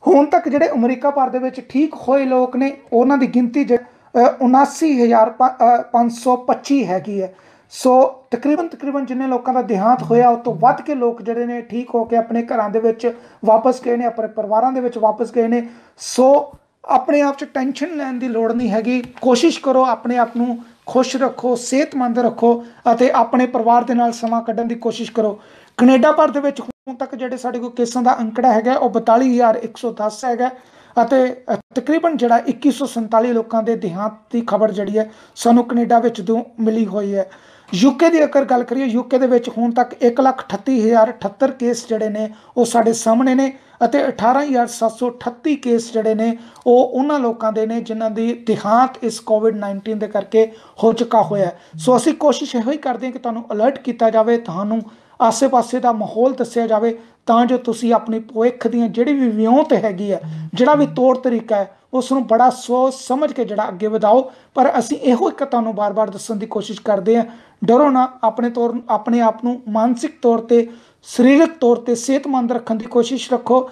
ਹੁਣ ਤੱਕ ਜਿਹੜੇ ਅਮਰੀਕਾ ਭਰ ਦੇ ਵਿੱਚ ਠੀਕ ਹੋਏ ਲੋਕ ਨੇ ਉਹਨਾਂ ਦੀ ਗਿਣਤੀ 79,525 ਹੈਗੀ ਹੈ। ਸੋ ਤਕਰੀਬਨ ਜਿੰਨੇ ਲੋਕਾਂ ਦਾ ਦੇਹਾਂਤ ਹੋਇਆ ਉਹ ਤੋਂ ਵੱਧ ਕੇ ਲੋਕ ਜਿਹੜੇ ਨੇ ਠੀਕ ਹੋ ਕੇ ਆਪਣੇ ਘਰਾਂ ਦੇ ਵਿੱਚ ਵਾਪਸ ਗਏ ਨੇ, ਆਪਣੇ ਪਰਿਵਾਰਾਂ ਦੇ ਵਿੱਚ ਵਾਪਸ ਗਏ ਨੇ। ਸੋ ਆਪਣੇ ਆਪ 'ਚ ਟੈਨਸ਼ਨ ਲੈਣ ਦੀ ਲੋੜ ਨਹੀਂ ਹੈਗੀ। ਕੋਸ਼ਿਸ਼ ਕਰੋ ਆਪਣੇ ਆਪ ਨੂੰ ਖੁਸ਼ ਰੱਖੋ, ਸਿਹਤਮੰਦ ਰੱਖੋ ਅਤੇ ਆਪਣੇ ਪਰਿਵਾਰ ਦੇ ਨਾਲ ਸਮਾਂ ਕੱਢਣ ਦੀ ਕੋਸ਼ਿਸ਼ ਕਰੋ। ਕੈਨੇਡਾ ਭਰ ਦੇ ਵਿੱਚ ਹੁਣ ਤੱਕ ਜਿਹੜੇ ਸਾਡੇ ਕੋਲ ਕੇਸਾਂ ਦਾ ਅੰਕੜਾ ਹੈਗਾ ਉਹ 42,110 ਹੈਗਾ ਅਤੇ ਤਕਰੀਬਨ ਜਿਹੜਾ 2,147 ਲੋਕਾਂ ਦੇ ਦੇਹਾਂਤ ਦੀ ਖਬਰ ਜਿਹੜੀ ਹੈ ਸਾਨੂੰ ਕੈਨੇਡਾ ਵਿੱਚ ਤੋਂ ਮਿਲੀ ਹੋਈ ਹੈ। ਯੂਕੇ ਦੀ ਅਗਰ ਗੱਲ ਕਰੀਏ, ਯੂਕੇ ਦੇ ਵਿੱਚ ਹੁਣ ਤੱਕ 1,38,078 ਕੇਸ ਜਿਹੜੇ ਨੇ ਉਹ ਸਾਡੇ ਸਾਹਮਣੇ ਨੇ ਅਤੇ 18,738 ਕੇਸ ਜਿਹੜੇ ਨੇ ਉਹ ਉਹਨਾਂ ਲੋਕਾਂ ਦੇ ਨੇ ਜਿਨ੍ਹਾਂ ਦੀ ਦੇਹਾਂਤ ਇਸ COVID-19 ਦੇ ਕਰਕੇ ਹੋ ਚੁੱਕਾ ਹੋਇਆ। ਸੋ ਅਸੀਂ ਕੋਸ਼ਿਸ਼ ਇਹੋ ਹੀ ਕਰਦੇ ਹਾਂ ਕਿ ਤੁਹਾਨੂੰ ਅਲਰਟ ਕੀਤਾ ਜਾਵੇ, ਤੁਹਾਨੂੰ ਆਸੇ-ਪਾਸੇ ਦਾ ਮਾਹੌਲ ਦੱਸਿਆ ਜਾਵੇ ਤਾਂ ਜੋ ਤੁਸੀਂ ਆਪਣੀ ਭਵਿੱਖ ਦੀਆਂ ਜਿਹੜੀ ਵੀ ਵਿਉਂਤ ਹੈਗੀ ਹੈ, ਜਿਹੜਾ ਵੀ ਤੌਰ ਤਰੀਕਾ ਹੈ, ਉਸ ਨੂੰ ਬੜਾ ਸੋਚ ਸਮਝ ਕੇ ਜਿਹੜਾ ਅੱਗੇ ਵਧਾਓ। ਪਰ ਅਸੀਂ ਇਹੋ ਇੱਕ ਤੁਹਾਨੂੰ ਬਾਰ-ਬਾਰ ਦੱਸਣ ਦੀ ਕੋਸ਼ਿਸ਼ ਕਰਦੇ ਹਾਂ, ਡਰੋ ਨਾ। ਆਪਣੇ ਆਪ ਨੂੰ ਮਾਨਸਿਕ ਤੌਰ ਤੇ, ਸਰੀਰਕ ਤੌਰ ਤੇ ਸਿਹਤਮੰਦ ਰੱਖਣ ਦੀ ਕੋਸ਼ਿਸ਼ ਰੱਖੋ।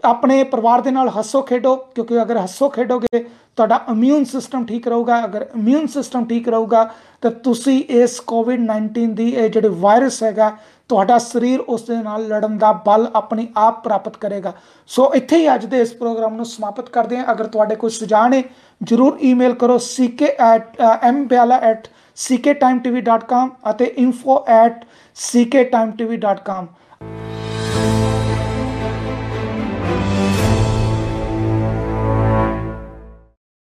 ਆਪਣੇ ਪਰਿਵਾਰ ਦੇ ਨਾਲ ਹੱਸੋ ਖੇਡੋ, ਕਿਉਂਕਿ ਅਗਰ ਹੱਸੋ ਖੇਡੋਗੇ ਤੁਹਾਡਾ ਇਮਿਊਨ ਸਿਸਟਮ ਠੀਕ ਰਹੂਗਾ। ਅਗਰ ਇਮਿਊਨ ਸਿਸਟਮ ਠੀਕ ਰਹੂਗਾ ਤਾਂ ਤੁਸੀਂ ਇਸ COVID-19 ਦੀ ਇਹ ਜਿਹੜੇ ਵਾਇਰਸ ਹੈਗਾ, ਤੁਹਾਡਾ ਸਰੀਰ ਉਸ ਦੇ ਨਾਲ ਲੜਨ ਦਾ ਬਲ ਆਪਣੀ ਆਪ ਪ੍ਰਾਪਤ ਕਰੇਗਾ। ਸੋ ਇੱਥੇ ਹੀ ਅੱਜ ਦੇ ਇਸ ਪ੍ਰੋਗਰਾਮ ਨੂੰ ਸਮਾਪਤ ਕਰਦੇ ਹਾਂ। ਅਗਰ ਤੁਹਾਡੇ ਕੋਈ ਸੁਝਾਅ ਨੇ ਜ਼ਰੂਰ ਈਮੇਲ ਕਰੋ ck@mbyala@cktimetv.com ਅਤੇ info@cktimetv.com।